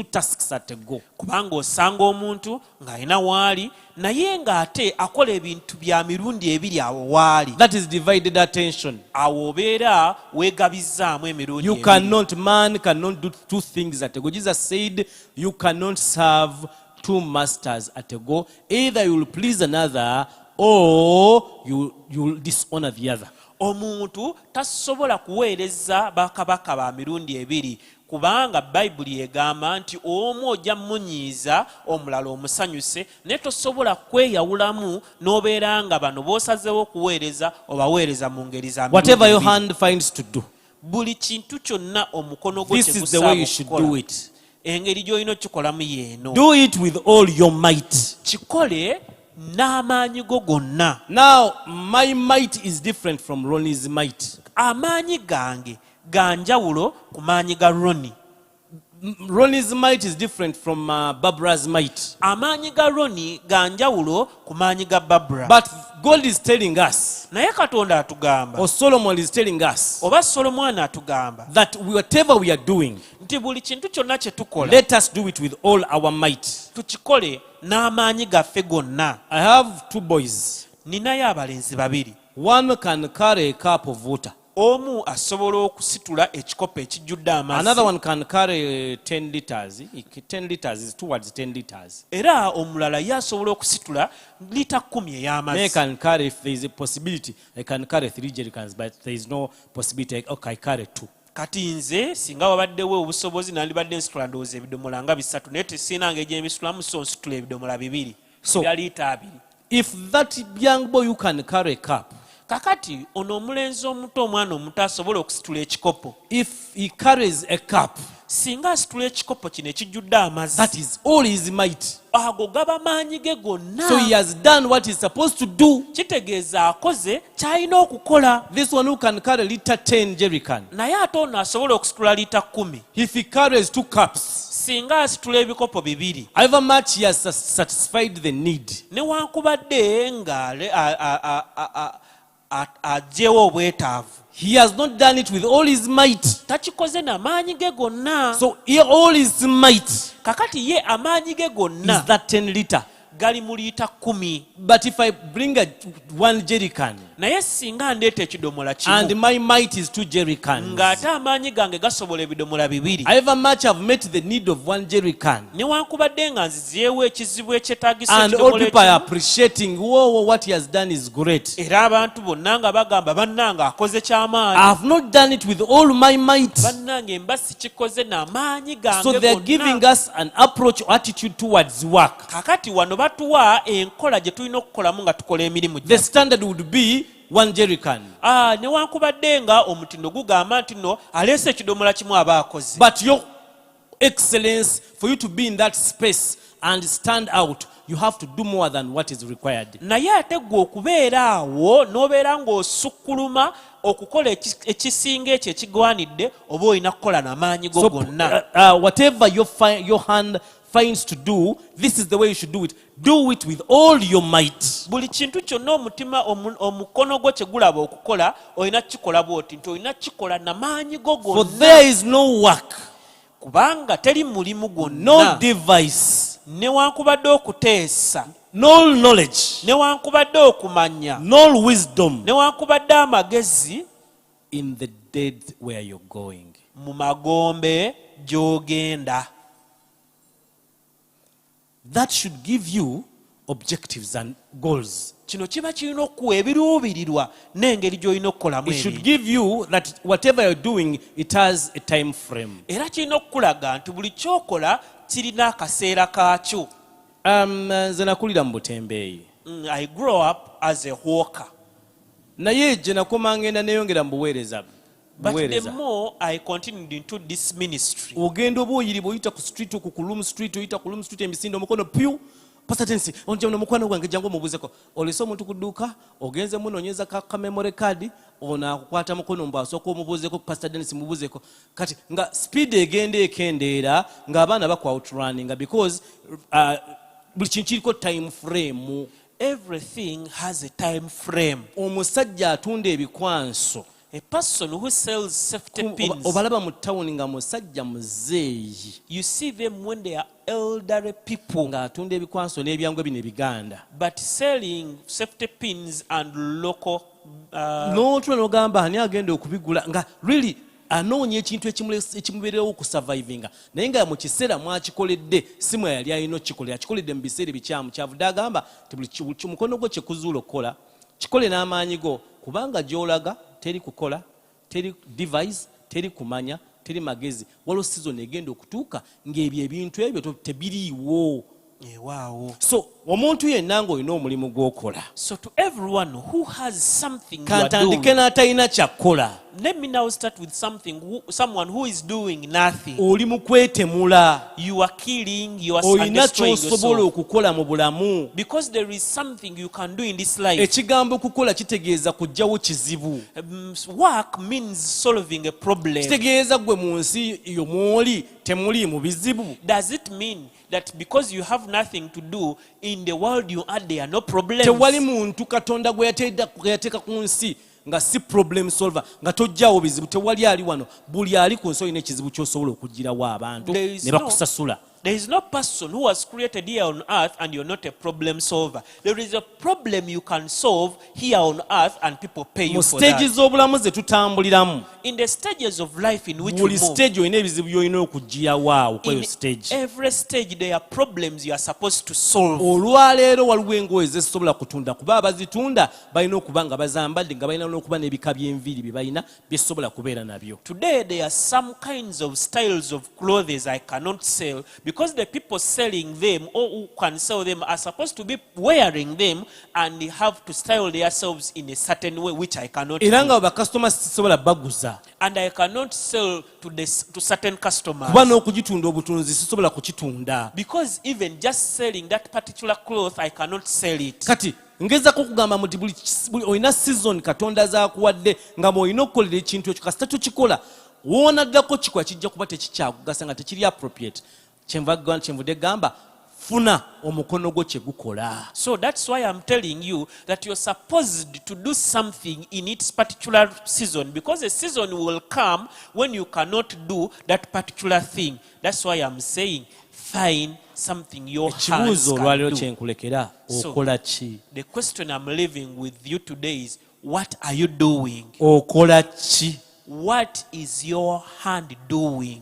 S1: tasks at a go.
S2: Kubanga osanga omuntu ng'alina waali naye ng'ate akola ebintu bya mirundi ebiri awo waali.
S1: That is divided attention.
S2: Awo obeera weegabizzaamu emirundi
S1: You
S2: ebiri.
S1: man cannot do two things at a go. Jesus said you cannot serve two masters at a go. Either you will please another or you will dishonor the other.
S2: Omuntu tasobola kuweereza bakabaka ba mirundi ebiri, kubanga Bayibuli egamba nti omu ojja munyiiza omulala omusanyuse, naye tosobola kweyawulamu n'obeera nga bano b'osazeewo okuweereza obaweereza mu ngeri za mirundi
S1: Whatever your
S2: ebiri.
S1: hand finds to do,
S2: Buli kintu kyonna omukono gwo
S1: this
S2: kye
S1: is the way you
S2: gusaaba
S1: should
S2: okukola.
S1: do it.
S2: engeri gy'olina okikolamu yeeno.
S1: Do it with all your might.
S2: Kikole n'amaanyi go gonna.
S1: Now, my might is different from Ronnie's might.
S2: Amaanyi gange ga njawulo ku maanyi ga Ronnie.
S1: Ronnie's might is different from Barbara's might.
S2: Amaanyi ga Ronnie ga njawulo ku maanyi ga Barbara.
S1: But God is telling us,
S2: naye Katonda atugamba,
S1: or Solomon is telling us,
S2: oba Solomon atugamba,
S1: that whatever we are doing,
S2: nti buli kintu kyonna kye tukola,
S1: let us do it with all our might.
S2: tukikole n'amaanyi gaffe gonna.
S1: I have 2 boys.
S2: Ninayo abalenzi babiri.
S1: One can carry a cup of water.
S2: Omu asobola okusitula ekikopo ekijjudde amazzi.
S1: Another one can carry 10 liters. 10 liters is towards 10 liters.
S2: Era omulala ye asobola okusitula lita 10 ey'amazzi.
S1: They can carry, if there is a possibility, I can carry 3 jerrycans, but there is no possibility. Okay, I carry 2.
S2: Kati nze singa wabaddewo obusobozi nandibadde nsitula ndowooza ebidomola nga 3 naye tesinanga egy'ebisitulamu so nsitula ebidomola 2 bya lita 2.
S1: If that young boy who can carry a cup,
S2: kakati ono omulenzi omuto omwana omuto asobola okusitula ekikopo,
S1: if he carries a cup,
S2: singa asitula ekikopo kino ekijjudde amazzi,
S1: that is all his might.
S2: ago gaba maanyi ge gonna.
S1: So he has done what he's supposed to do.
S2: Kitegeeza akoze ky'alina okukola.
S1: This one who can carry liter 10 jerrycan,
S2: naye ate ono asobola okusitula lita 10.
S1: if he carries 2 cups,
S2: singa asitula ebikopo 2,
S1: however much he has satisfied the need,
S2: newankubadde nga ajewo obwetaavu,
S1: he has not done it with all his might.
S2: takikoze n'amaanyi ge gonna.
S1: So all his might
S2: kakati ye amaanyi ge
S1: is
S2: gonna
S1: that 10 liter.
S2: gali mu lita 10.
S1: But if I bring a 1 jerrycan
S2: naye singa ndeeta ekidomola
S1: and
S2: kimu
S1: my might is 2 jerrycans,
S2: ng'ate amaanyi gange gasobola ebidomola 2,
S1: however much I've met the need of 1 jerrycan,
S2: newankubadde nga nzizeewo ekizibu ekyetaagisa
S1: and all
S2: ekidomola
S1: people are
S2: ekimu,
S1: appreciating, whoa, what he has done is great,
S2: era abantu bonna nga bagamba bannange akoze ky'amaanyi,
S1: I have not done it with all my might.
S2: bannange mba sikikoze n'amaanyi
S1: So
S2: gange
S1: they are giving
S2: gonna.
S1: us an approach or attitude towards work.
S2: kakati wano batuwa enkola gye tulina okukolamu nga tukola emirimu
S1: The
S2: gyaffe.
S1: standard would be 1 jerrycan.
S2: Newankubadde nga omutindo gugamba nti nno aleese ekidomola kimu aba akoze.
S1: But your excellence, for you to be in that space and stand out, you have to do more than what is required.
S2: naye ate gwe okubeera awo n'obeera ng'osukkuluma okukola ekisinga ekyo ekigwanidde, oba olina kukola n'amaanyi go
S1: So
S2: gonna.
S1: whatever your hand finds to do, this is the way you should do it. Do it with all your might.
S2: buli kintu kyonna omutima omukono gwo kye gulaba okukola olina kukikola bw'oti, nti olina kukikola n'amaanyi go
S1: For
S2: gonna,
S1: there is no work,
S2: kubanga teri mulimu
S1: no
S2: gwonna,
S1: device,
S2: newankubadde okuteesa,
S1: no knowledge,
S2: newankubadde okumanya,
S1: no wisdom
S2: newankubadde amagezi
S1: in the dead where you're going.
S2: mu magombe gy'ogenda.
S1: That should give you objectives and goals.
S2: Kino kiba kirina okuwa ebiruubirirwa n'engeri gy'olina okukolamu
S1: It should
S2: ebintu.
S1: give you that whatever you're doing, it has a time frame.
S2: Era kirina okukulaga nti buli kyokola kirina akaseera kaakyo.
S1: Nze nakulira mu Butembeeyi.
S2: I grew up as a hawker.
S1: Naye gye nakoma ngenda neeyongera mu buweereza.
S2: But the more I continued into this ministry,
S1: ogenda oba oyiri bw'oyita ku street oku ku Loom Street, oyita ku Loom Street emisinde omukono piu, Pastor Denis, onjya mukwano gwange jangu omubuzeko. Olese omuntu ku dduuka, ogenze munoonyeza ka memory card, ono akukwata mukono mbu asooka omubuzeko Pastor Denis mubuzeko. Kati nga speed egenda ekendeera ng'abaana bakwa outrunning because buli kintu kiriko time frame.
S2: everything has a time frame.
S1: Omusajja atunda ebikwanso,
S2: A person who sells safety pins,
S1: obalaba mu tawuni nga musajja muzeeyi,
S2: you see them when they are elderly people,
S1: ng'atunda ebikwanso n'ebyangwe bino ebiganda.
S2: but selling safety pins and local.
S1: N'otula n'ogamba ani agenda okubigula nga really anoonya ekintu ekimubeerewo okusurvivinga, naye nga mu kiseera mwakikoledde si mwe yali alina okkikolera, akikoledde mu biseera ebikyamu. Kyavudde agamba nti buli mukono gwo kye kuzuula okukola kikole n'amaanyi go, kubanga gy'olaga teri kukola, teri device, teri kumanya, teri magezi. Waliwo season egenda okutuuka ng'ebyo ebintu ebyo tebiriiwo.
S2: Wow.
S1: So omuntu yenna ng'olina omulimu gw'okola
S2: So to everyone who has something you are
S1: kantandike
S2: doing,
S1: n'atalina kyakkola
S2: let me now start with someone who is doing nothing.
S1: oli mu kwetemula
S2: You are killing, you are
S1: olina
S2: destroying
S1: ky'osobola
S2: yourself.
S1: okukola mu bulamu
S2: Because there is something you can do in this life.
S1: ekigambo okukola kitegeeza kuggyawo kizibu
S2: Work means solving a problem.
S1: kitegeeza gwe mu nsi yo mwoli temuli mu bizibu
S2: Does it mean that because you have nothing to do in the world you are, there are no problems?
S1: tewali muntu katonda gwe yateeka ku nsi nga si problem solver nga tojjawo bizibu tewali ali wano buli ali ku nsi olina ekizibu ky'osobola okuggirawo abantu
S2: There is
S1: ne bakusasula
S2: There is no person who was created here on earth and you're not a problem solver. There is a problem you can solve here on earth and people pay you
S1: mu
S2: for
S1: stage
S2: that.
S1: z'obulamu ze tutambuliramu
S2: In the stages of life in which
S1: buli
S2: we move,
S1: stage olina ebizibu by'olina okuggirawo awo kweyo
S2: in
S1: stage
S2: every stage there are problems you are supposed to solve.
S1: olwaleero waliwo engoye zezisobola kutunda kuba abazitunda balina okuba nga bazambadde nga balina n'okuba n'ebika by'enviiri bye balina byesobola kubeera nabyo
S2: Today there are some kinds of styles of clothes I cannot sell because the people selling them or who can sell them are supposed to be wearing them and they have to style themselves in a certain way which I cannot
S1: era
S2: do.
S1: nga bakasitoma sisobola baguza
S2: And I cannot sell to certain customers.
S1: kuba n'okugitunda obutunzi sisobola kukitunda
S2: Because even just selling that particular cloth, I cannot sell it.
S1: kati ngezako okugamba muti buli olina season katonda zaakuwadde nga bw'olina okukolera ekintu ekyo kasita tokikola woonaddako kikola kijja kuba tekikyakugasa nga tekiri appropriate kyenvudde gamba funa omukono gwo kye gukola
S2: So that's why I'm telling you that you're supposed to do something in its particular season, because a season will come when you cannot do that particular thing. That's why I'm saying find something your hands
S1: ekibuuzo olwaleero
S2: can do.
S1: kyenkulekera
S2: So-
S1: okola ki
S2: The question I'm leaving with you today is, what are you doing?
S1: okola ki
S2: What is your hand doing?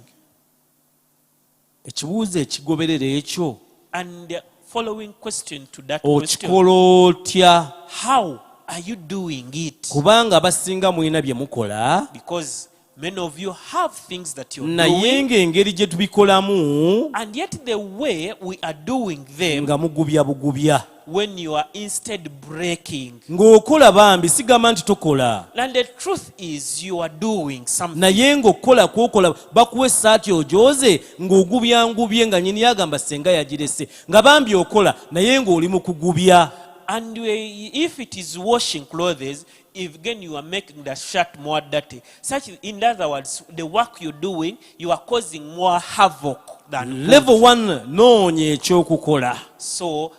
S1: ekibuuzo ekigoberera ekyo
S2: And the following question to that question,
S1: okikola otya
S2: how are you doing it?
S1: kubanga abasinga mulina bye mukola
S2: Because many of you have things that you're
S1: naye
S2: doing,
S1: ng'engeri gye tubikolamu
S2: and yet the way we are doing them,
S1: nga mugubya bugubya
S2: when you are instead breaking.
S1: ng'okola bambi sigamba nti tokola
S2: And the truth is you are doing something.
S1: naye ng'okola kwokola bakuwa essaati ojoze ng'ogubyangubye nga nyini yagamba senga yagirese nga bambi okola naye ng'oli mu kugubya
S2: And if it is washing clothes, if again you are making the shirt more dirty. In other words, the work you're doing, you are causing more havoc than good.
S1: level 1 noonya ekyokukola
S2: So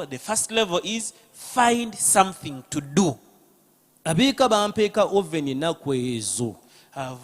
S2: the first level is find something to do.
S1: abeeka bampeeka oven ennaku ezo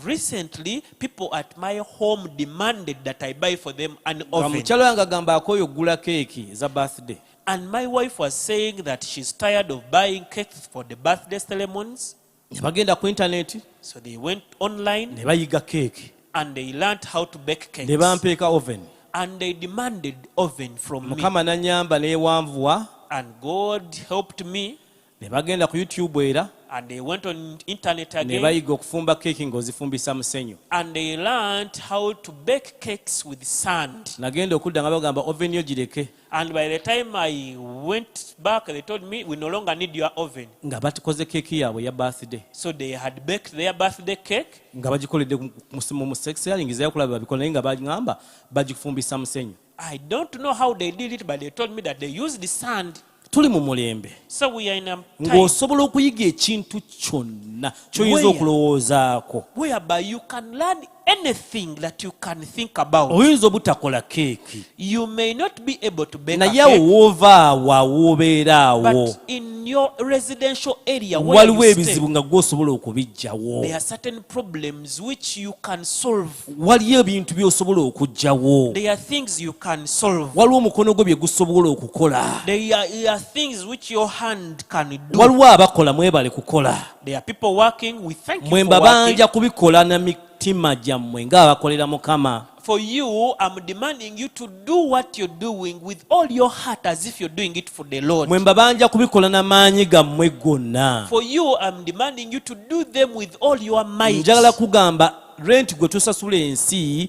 S2: Recently, people at my home demanded that I buy for them an
S1: nga
S2: oven.
S1: mukyalo yange agamba akoyo ogula keeki eza birthday
S2: And my wife was saying that she's tired of buying cakes for the birthday ceremonies.
S1: ne bagenda ku intaneti
S2: So they went online
S1: ne bayiga keeki
S2: and they learned how to bake cakes.
S1: ne bampeeka oven
S2: And they demanded oven from me.
S1: mukama nanyamba neewanvuwa
S2: And God helped me.
S1: ne bagenda ku youtube era
S2: And they went on internet
S1: ne
S2: again.
S1: bayiga okufumba keeki ng'ozifumbisa musenyu
S2: And they learned how to bake cakes with sand.
S1: nagenda okudda nga bagamba oven yo gireke
S2: And by the time I went back, they told me, we no longer need your oven.
S1: nga bakoze keeki yaabwe ya birthday
S2: So they had baked their birthday cake.
S1: nga bagikoledde mu sexyaling zayakulaba babikola naye nga bagamba bagifumbisa musenyu
S2: I don't know how they did it, but they told me that they used the sand.
S1: tuli mu mulembe
S2: So we are in a time
S1: ng'osobola okuyiga ekintu kyonna ky'oyinza
S2: Where?
S1: okulowoozaako
S2: whereby you can learn anything that you can think about.
S1: oyinza obutakola keeki
S2: You may not be able to bake a
S1: naye awo
S2: cake,
S1: w'ova awo awoobeera awo
S2: but in your residential area where
S1: waliwo
S2: you stay,
S1: ebizibu nga gw'osobola okubijjawo
S2: there are certain problems which you can solve.
S1: waliyo ebintu by'osobola okuggyawo
S2: There are things you can solve.
S1: waliwo omukono gwo bye gusobola okukola
S2: There are things which your hand can do.
S1: waliwo abakola mwebale kukola
S2: There are people working. We thank you
S1: mwe
S2: for working.
S1: mbabanja kubikola na mitima gyammwe ng'abakolera mukama
S2: For you, I'm demanding you to do what you're doing with all your heart as if you're doing it for the Lord.
S1: mwe mbabanja kubikola n'amaanyi gammwe gonna
S2: For you, I'm demanding you to do them with all your might.
S1: njagala kugamba rent gwe tusasula ensi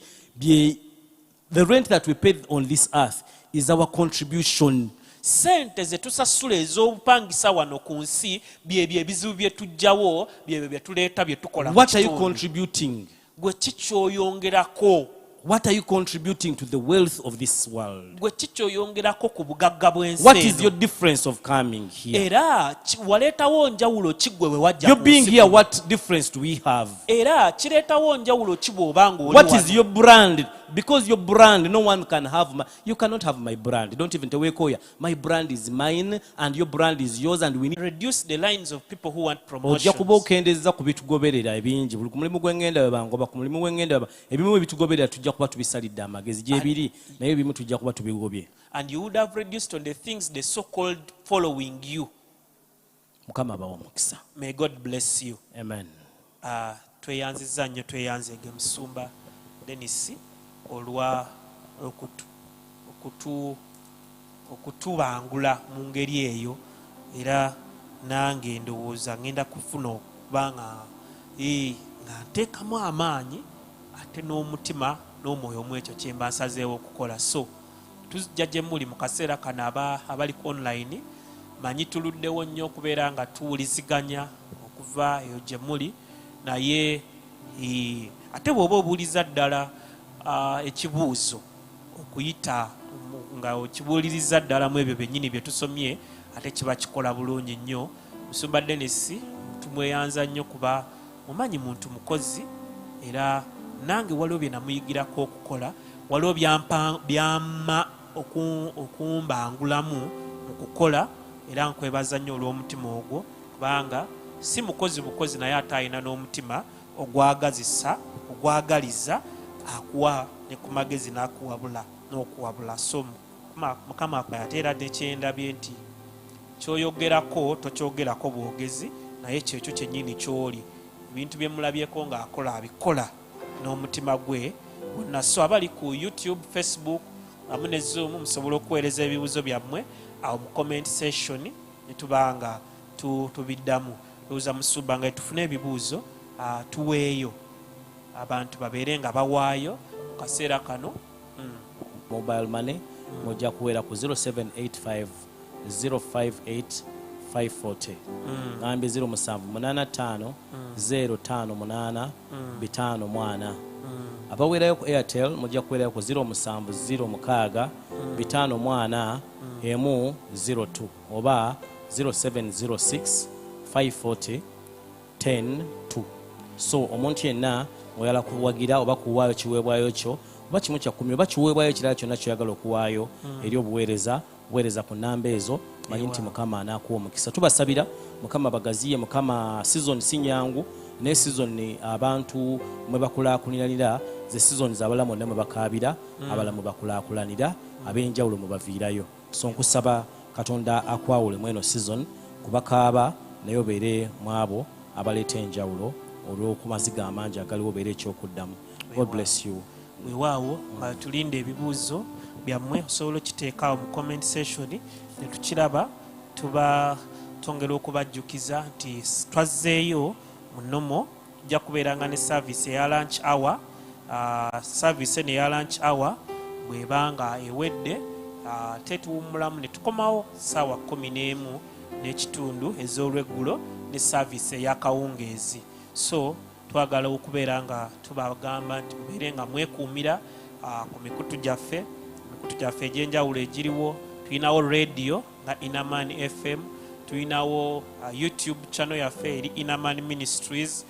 S1: the rent that we pay on this earth is our contribution
S2: sente ze tusasula ez'obupangisa wano ku nsi byebyo ebizibu bye tujjawo byebyo bye tuleeta bye tukola.
S1: What are you contributing?
S2: Gwe kikyoyongerako?
S1: What are you contributing to the wealth of this world?
S2: Gwe kikyoyongerako ku bugagga bw'ensi?
S1: What is your difference of coming here?
S2: Era waleetawo njawulo ki gwe bwe wajja?
S1: You're being here, what difference do we have?
S2: Era kireetawo njawulo ki bw'oba ng'oli?
S1: What is your brand? Because your brand, no one can have you cannot have my brand. Don't even tell Wekoya. My brand is mine and your brand is yours, and we need
S2: reduce the lines of people who want promotions.
S1: Ojja kuba okendeza ku bitugoberera ebingi. Buli ku mulimu gw'engenda babangoba ku mulimu gw'engenda ebimu ebitugoberera tujja kuba tubisalidde amagezi gyebiri naye ebimu tujja kuba tubigobye.
S2: And you would have reduced on the things the so-called following you.
S1: Mukama abawa omukisa.
S2: May God bless you.
S1: Amen.
S2: Tweyanziza nnyo tweyanzege Musumba Denis olwa okutubangula mu ngeri eyo, era nange ndowooza ngenda kufuna okuba nga nteekamu amaanyi ate n'omutima n'omwoyo mu ekyo kye mba nsazeewo okukola. So tujja gye muli mu kaseera kano abali online, manyi tuluddewo nnyo okubeera nga tuwuliziganya okuva eyo gye muli, naye ate bw'oba obuuliza ddala ekibuuzo okuyita nga okibuuliriza ddala mu ebyo byennyini bye tusomye, ate kiba kikola bulungi nnyo. Musumba Denis tumweyanza nnyo kuba mumanyi muntu mukozi, era nange waliwo bye namuyigirako okukola, waliwo byamma okumbangulamu mu kukola, era nkwebaza nnyo olw'omutima ogwo, kubanga si mukozi bukozi naye ate alina n'omutima ogwagazisa ogwagaliza, akuwa ne ku magezi n'akuwabula n'okuwabula. So Mukama ateera nekyendabye nti kyoyogerako tokyogerako bwogezi, naye kyekyo kyennyini kyoli. Ebintu bye mulabyeko ng'akola abikola n'omutima gwe wonna. So abali ku YouTube, Facebook amu ne Zoom musobola okuweereza ebibuuzo byammwe awo mu comment section ne tuba nga tubiddamu. Lowooza Musumba nga tufune ebibuuzo tuweeyo abantu babeere nga bawaayo mu kaseera kano.
S1: Mobile money mujja kuweera ku 0785 058 540 ngambi 0785 058 540. Abaweerayo ku Airtel mujja kuweerayo ku 0706 540 102 oba 0706 540 102. So omuntu yenna oyala kuwagira oba kuwaayo kiweebwayo kyo oba kimu kya 10 oba kiweebwayo kirala kyonna kyoyagala okuwaayo eri obuweereza ku nnamba ezo, manyi nti Mukama anaakuwa omukisa. Tubasabira Mukama bagaziye. Mukama season si nyangu, naye season abantu mwe bakulaakulanira, ze season z'abalamu bonna mwe bakaabira, abalamu bakulaakulanira, ab'enjawulo mwe baviirayo. So nkusaba Katonda akwawule mweno season kubakaaba naye obeere mu abo abaleeta enjawulo olw'okumaziga amangi agaliwo, obeere ekyokuddamu. God bless you.
S2: Weewaawo nga tulinde ebibuuzo byammwe osobola okiteekaawo mu comment section ne tukiraba, tuba twongera okubajjukiza nti twazzeeyo mu nnomo. Tujja kubeeranga ne service eya lunch hour. Service eno eya lunch hour bw'ebanga ewedde ate tuwummulamu ne tukomawo ssaawa 11 n'ekitundu ez'olweggulo ne service eya kawungeezi. So twagala okubeera nga tubagamba nti mubeere nga mwekuumira ku mikutu gyaffe egy'enjawulo egiriwo. Tulinawo radio nga Inaman FM, tulinawo YouTube channel yaffe eri Inaman Ministries,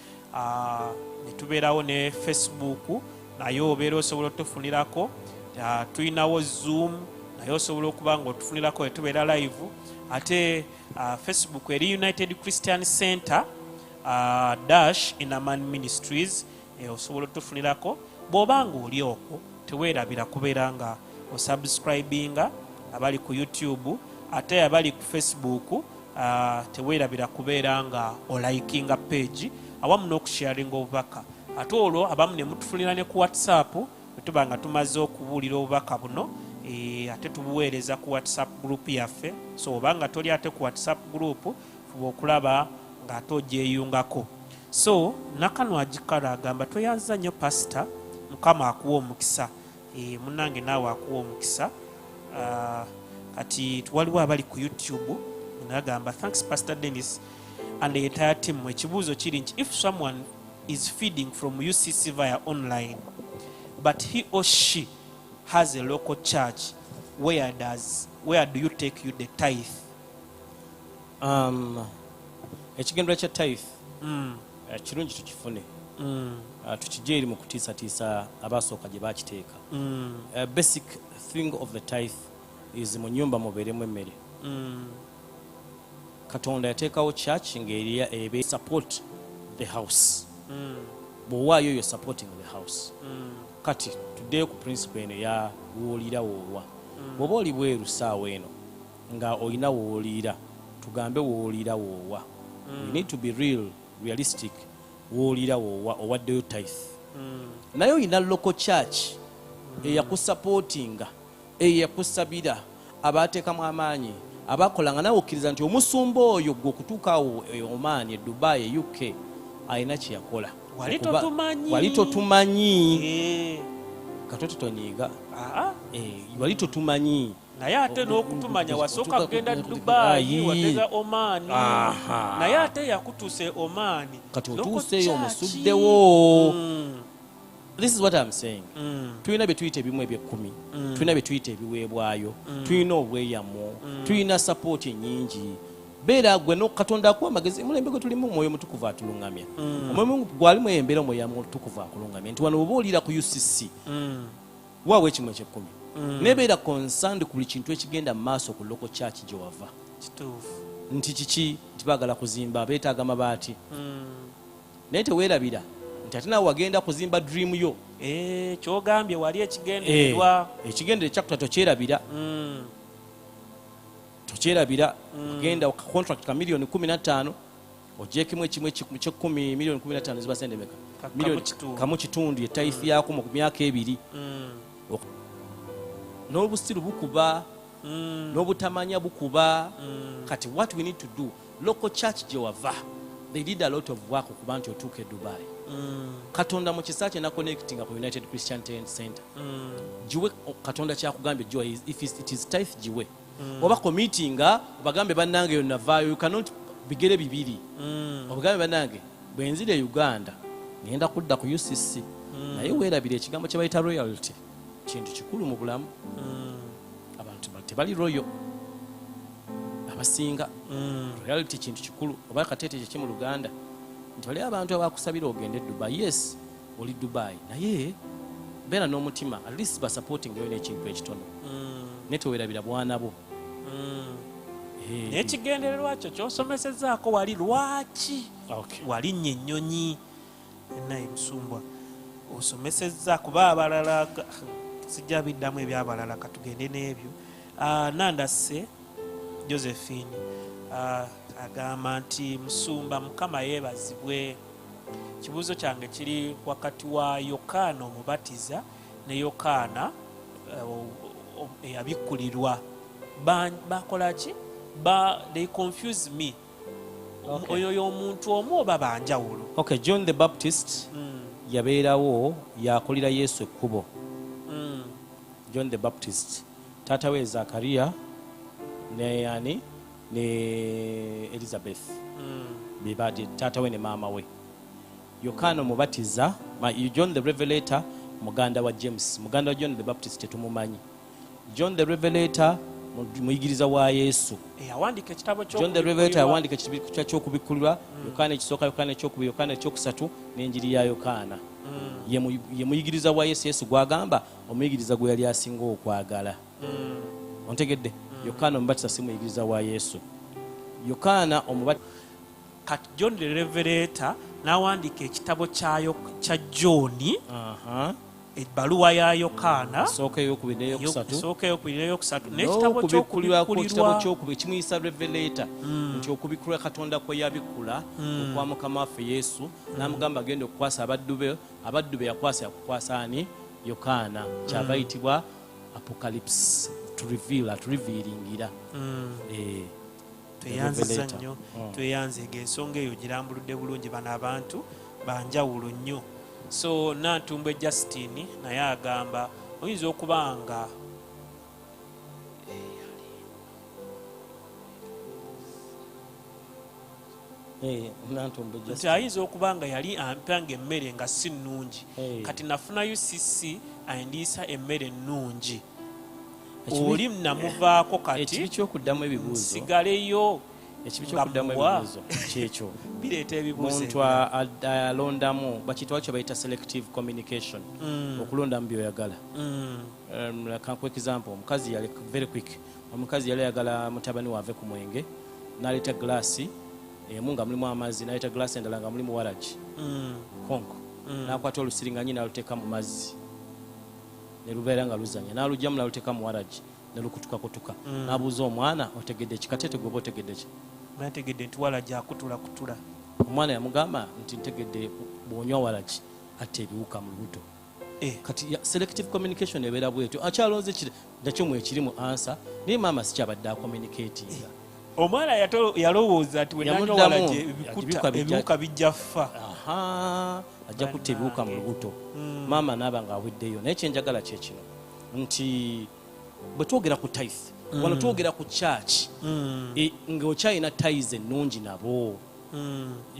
S2: ne tubeerawo ne Facebook nayo obeera osobola otufunirako. Tulinawo Zoom naye osobola okuba nga otufunirako ne tubeera live. Ate Facebook eri United Christian Center dash Inaman Ministries, osobola otufunirako. Bw'oba nga oli okwo teweerabira kubeera nga osubscribinga abali ku YouTube, ate abali ku Facebook teweerabira kubeera nga olikinga page awamu n'okusharinga obubaka. Ate olwo abamu ne mutufunira ne ku WhatsApp bwe tuba nga tumaze okubuulira obubaka buno, ate tubuweereza ku WhatsApp group yaffe. So obanga toli ate ku WhatsApp group fuba okulaba ng'ate ogyeyungako. So nakano agikala agamba tweyanza nnyo pastor, Mukama akuwa omukisa. Munnange naawe akuwa omukisa. Kati waliwo abali ku YouTube nagamba thanks Pastor Denis and the entire team. Ekibuuzo kiri nti if someone is feeding from UCC via online but he or she has a local church, where do you take you the tithe?
S1: Ekigendera kya tithe kirungi tukifune tukijje eri mu kutiisatiisa abasooka gye bakiteeka. Basic thing of the tithe is mu nnyumba mubeeremu emmere. Katonda yateekawo church ng'eri support the house. Bw'owaayo you're supporting the house. Kati tuddeyo ku principle eno ya wooliira woolwa. Bw'oba oli bweru ssaawa eno nga olina wooliira, tugambe wooliira woolwa. You need to be realistic. Wooliira woolwa owaddeyo tithe. Naye olina local church eyakusupportinga, eyakusabira, abaateekamu amaanyi, abakolanga nawe okkiriza nti omusumba oyo gwe okutuuka awo Oman, e Dubai, e UK alina kye yakola. Wali totumanyi. Katoto tonyiiga. Wali totumanyi.
S2: Naye ate n'okutumanya wasooka kugenda Dubai, watega Oman. Naye ate yakutuuse Oman.
S1: Kati otuuseeyo omusuddewo. This is what I'm saying. Tulina bye tuyita ebimu eby'ekkumi. Tulina bye tuyita ebiweebwayo. Tulina obweyamo. Tulina support nyingi. Beera gwe no Katonda akuwa amagezi. Mulembe gwe tulimu omwoyo mutukuvu atulungamya. Omwoyo gwalimu embeera omwoyo mutukuvu akulungamya. Nti wano oba oliira ku UCC. Waawe ekimu eky'ekkumi. Nebeera concerned ku buli kintu ekigenda mu maaso ku local church gye wava.
S2: Kituufu.
S1: Nti kiki tibaagala kuzimba, beetaaga mabaati. Naye teweerabira nti ate naawe wagenda kuzimba dream yo.
S2: Kyogambye wali ekigendererwa.
S1: Ekigendere kyakuta tokyerabira. Tokyerabira. Ogenda contract ka milioni 15 ogyekemu ekimu eky'ekkumi milioni 15 ziba sente meka? Milioni kamu kitundu ye tithe yaako mu myaka 2. N'obusiru bukuba, n'obutamanya bukuba. Kati what we need to do, local church gye wava, they did a lot of work okuba nti otuuka e Dubai. Katonda mu kisa kye na connecting ku United Christian Center. Jiwe Katonda kyakugambye jiwe, if it is tithe jiwe. Oba committinga bagambe bannange yonna vaayo, you cannot bigere bibiri. Obagambe bannange bwenzire Uganda ngenda kudda ku UCC. Naye weerabira ekigambo kye bayita royalty. Kintu kikulu mu bulamu. Abantu tebali royo abasinga. Royalty kintu kikulu. Oba katete kye mu Luganda nti wali abantu abakusabira ogende Dubai. Yes, oli Dubai. Naye beera n'omutima, at least ba supporting yo n'ekintu ekitono. Netowerabira bwana bo.
S2: N'ekigendererwa kyo ky'osomesezzaako wali lwaki? Wali nnyo ennyonyi. Naye Musumbwa osomesezza kuba abalala sijja biddamu ebyabalala katugende n'ebyo. Nandase Josephine agamba nti Musumba Mukama yeebazibwe. Kibuuzo kyange kiri wakati wa Yokaana omubatiza ne Yokaana eyabikkulirwa. Bakola ki? They confuse me. Oyo y'omuntu omu oba banjawulo?
S1: Okay, John the Baptist yabeerawo yakulira Yesu ekkubo. John the Baptist taata we Zakariya ne yani ne Elizabeth bibadi taata we ne maama we. Yokaana omubatiza John the Revelator muganda wa James, muganda wa John the Baptist tetumumanyi. John the Revelator muyigiriza wa Yesu.
S2: Yawandika ekitabo
S1: John the Revelator yawandika ekitabo ky'okubikkulirwa. Yokaana ekisooka, Yokaana ekyokubiri, Yokaana ekyokusatu n'enjiri ya Yokaana. Ye muyigiriza wa Yesu. Yesu gwagamba omuyigiriza gwe yali asinga okwagala. Ontegedde? Yokaana omubatiza si muyigiriza wa Yesu. Yokaana omubatiza
S2: kati John the Revelator n'awandika ekitabo kya John. Ebbaluwa ya Yokaana
S1: esooka ey'okubiri n'eyokusatu
S2: n'ekitabo
S1: ky'okubiri kimuyisa Revelator nti okubikkulwa Katonda kwe yabikkula okwa Mukama waffe Yesu n'amugamba agenda okukwasa abaddu be yakukwasa ani? Yokaana. Kyava yitibwa Apocalypse, aturevealingira.
S2: Tweyanziza nnyo, tweyanziga ensonga eyo girambuludde bulungi. Bano abantu banjawulo nnyo. So Nantumbwe Justine naye agamba oyinza okuba nga
S1: Nantumbe
S2: nti ayinza okuba nga yali ampanga emmere nga si nnungi kati nafuna UCC ayindiisa emmere nnungi oli namuvaako kati
S1: ekibi ky'okuddamu ebibuuzo
S2: nsigaleyo
S1: ekibi ky'okuddamu ebibuuzo kyekyo
S2: bireeta ebibuuzo
S1: omuntu alondamu bakiyita kye bayita selective communication okulondamu byoyagala kankuwa example omukazi yali very quick omukazi yali ayagala mutabani waave ku mwenge n'aleeta glaasi emu nga mulimu amazzi n'aleeta glaasi endala nga mulimu waragi konko n'akwata olusiringanyi n'aluteeka mu mazzi ne lubeera nga luzanya n'alugyamu n'aluteeka mu waragi ne lukutukakutuka n'abuuza omwana otegedde ki katete gwe oba otegedde ki
S2: nategedde nti waragi akutulakutula
S1: omwana yamugamba nti ntegedde bw'onywa waragi atta ebiwuka mu lubuto kati selective communication ebeera bwetyo akyalonze nakyo mwekirimu ansa naye maama sikyabadde acommunicatinga
S2: omwana yalowooza nti wenanywa waragi ebiwuka bijja ffa
S1: ajja kutta ebiwuka mu lubuto maama naaba ng'aweddeyo naye kyenjagala kyekino nti bwe twogera ku tithe wano twogera ku church ng'okyalina tithes ennungi nabo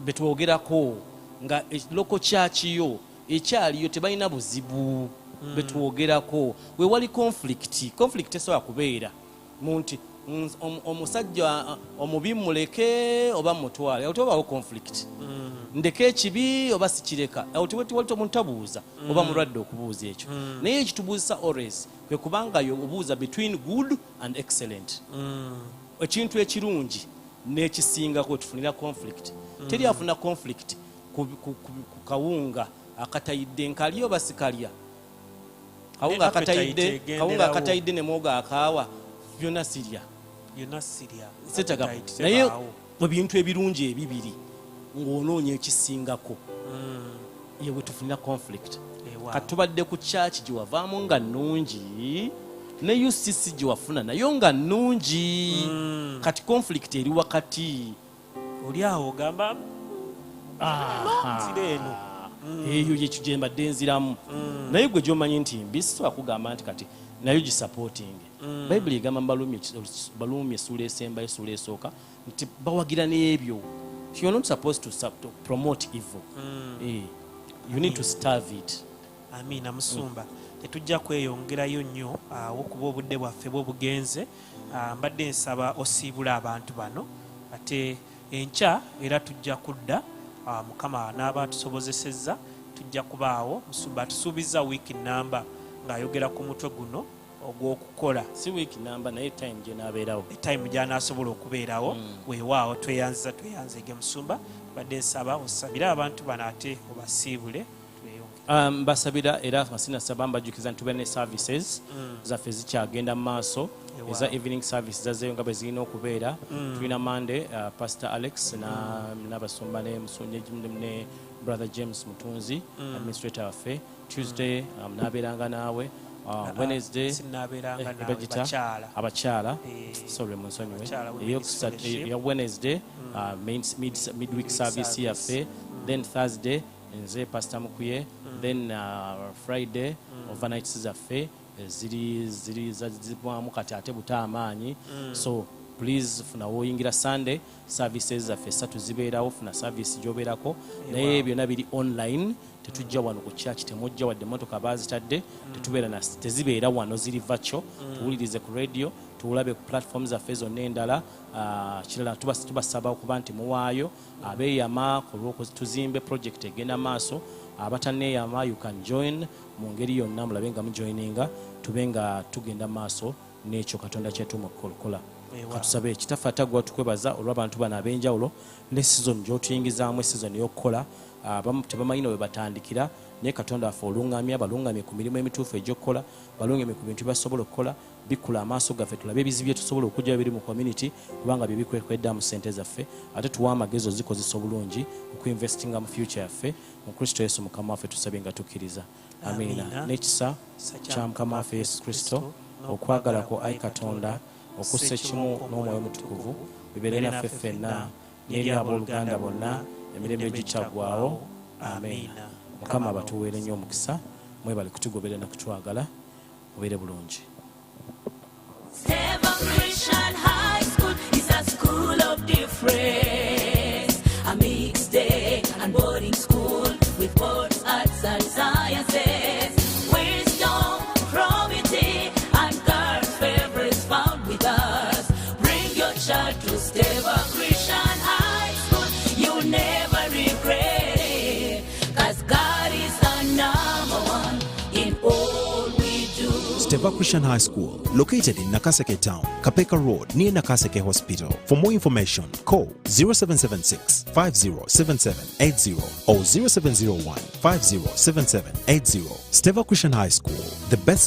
S1: betwogerako nga local church yo ekyaliyo tebalina buzibu betwogerako wewali conflict esobola kubeera munti omusajja omubi muleke oba mutwale awo tebabaawo conflict ndeka ekibi oba sikireka awo tewali omuntu abuuza oba mulwadde okubuuza ekyo naye ekitubuuzisa always kwe kubanga yo obuuza between good and excellent ekintu ekirungi n'ekisingako tufunira conflict teri afuna conflict ku kawunga akatayidde nkalya oba sikalya kawunga akatayidde ne mwoga akaawa byonna sirya naye mu bintu ebirungi ebibiri ng'onoonya ekisingako yewe tufunira conflict kati tubadde ku church gye wavaamu nga nnungi ne UCC gye wafuna nayo nga nnungi kati conflict eri wakati
S2: oli awo ogamba nzira eno
S1: eyo yekyo gye mbadde nziramu naye gwe gy'omanyi nti mbi sisobola kugamba nti kati nayo gisupporting bayibuli egamba baluumye essuula esemba essuula esooka nti bawagira n'ebyo you're not supposed to promote evil you need to starve it
S2: amina musumba tetujja kweyongerayo nnyo okuba obudde bwaffe bwobugenze mbadde nsaba osiibula abantu bano ate enkya era tujja kudda mukama n'aba atusobozesezza tujja kubaawo musumba atusuubiza wiiki namba ng'ayogera ku mutwe guno ogw'okukola
S1: si wiiki namba naye time gye naabeerawo
S2: time gy'anaasobola okubeerawo weewaawo tweyanzege musumba badde nsaba osabire abantu bano ate obasiibule
S1: mbasabira era sinasaba mbajjukiza nti tubeera ne services zaffe zikyagenda mu maaso eza evening service zazeeyo nga bwe zirina okubeera tulina Monday Pastor Alex n'abasumba ne brother James Mutunzi administrator waffe Tuesday naabeeranga naawe Wednesday abakyala sorry munsonyiwe eyo Wednesday midweek service yaffe then Thursday nze Pastor Mukuye then Friday overnights zaffe ziri zibwamu kati ate buta amaanyi so please funa woyingira Sunday services zaffe 3 zibeerawo funa service gyobeerako naye byonna biri online tetujja wano ku church temujja wadde motoka bazitadde tetubeera tezibeera wano ziri virtual tuwulirize ku radio tuwulabe ku platforms zaffe zonna endala kirala tubasaba okuba nti muwaayo abeeyama tuzimbe project egenda maaso abataneeyama you can join mu ngeri yonna mulabe nga mujoininga tube nga tugenda maaso n'ekyo Katonda kyetuma okukola katusabe ekitaffe atagwa tukwebaza olw'abantu bano ab'enjawulo ne season gy'otuyingizaamu season y'okukola abamu tebamanyina we batandikira naye Katonda waffe oluŋŋamya balungamye ku mirimu emituufu egy'okukola balungamye ku bintu byasobola okukola bikula amaaso gaffe tulabe ebizibu bye tusobola okujja biri mu community kubanga bye bikwedda mu ssente zaffe ate tuwa amagezi ozikozesa obulungi okuinvestinga mu future yaffe mu Kristo Yesu mukama waffe tusabye nga tukkiriza amiina n'ekisa kya mukama waffe Yesu Kristo okwagala kwa Ayi Katonda okussa ekimu n'omwoyo mutukuvu bibeere naffe ffenna n'eri abooluganda bonna emirembe gitaggwaawo amiina mukama abatuweere nnyo omukisa mwebale kutugoberera nakutwagala mubeere bulungi. Christian High School is a school of difference.
S3: sports, arts, and sciences. Wisdom, probity, and God's favorites found with us. Bring your child to Steva Christian High School. You'll never regret it, 'cause God is the number one in all we do.
S4: Steva Christian High School, located in Nakaseke Town, Kapeka Road, near Nakaseke Hospital. For more information, call 0776 507780 or 0701 507780. Steva Christian High School, the best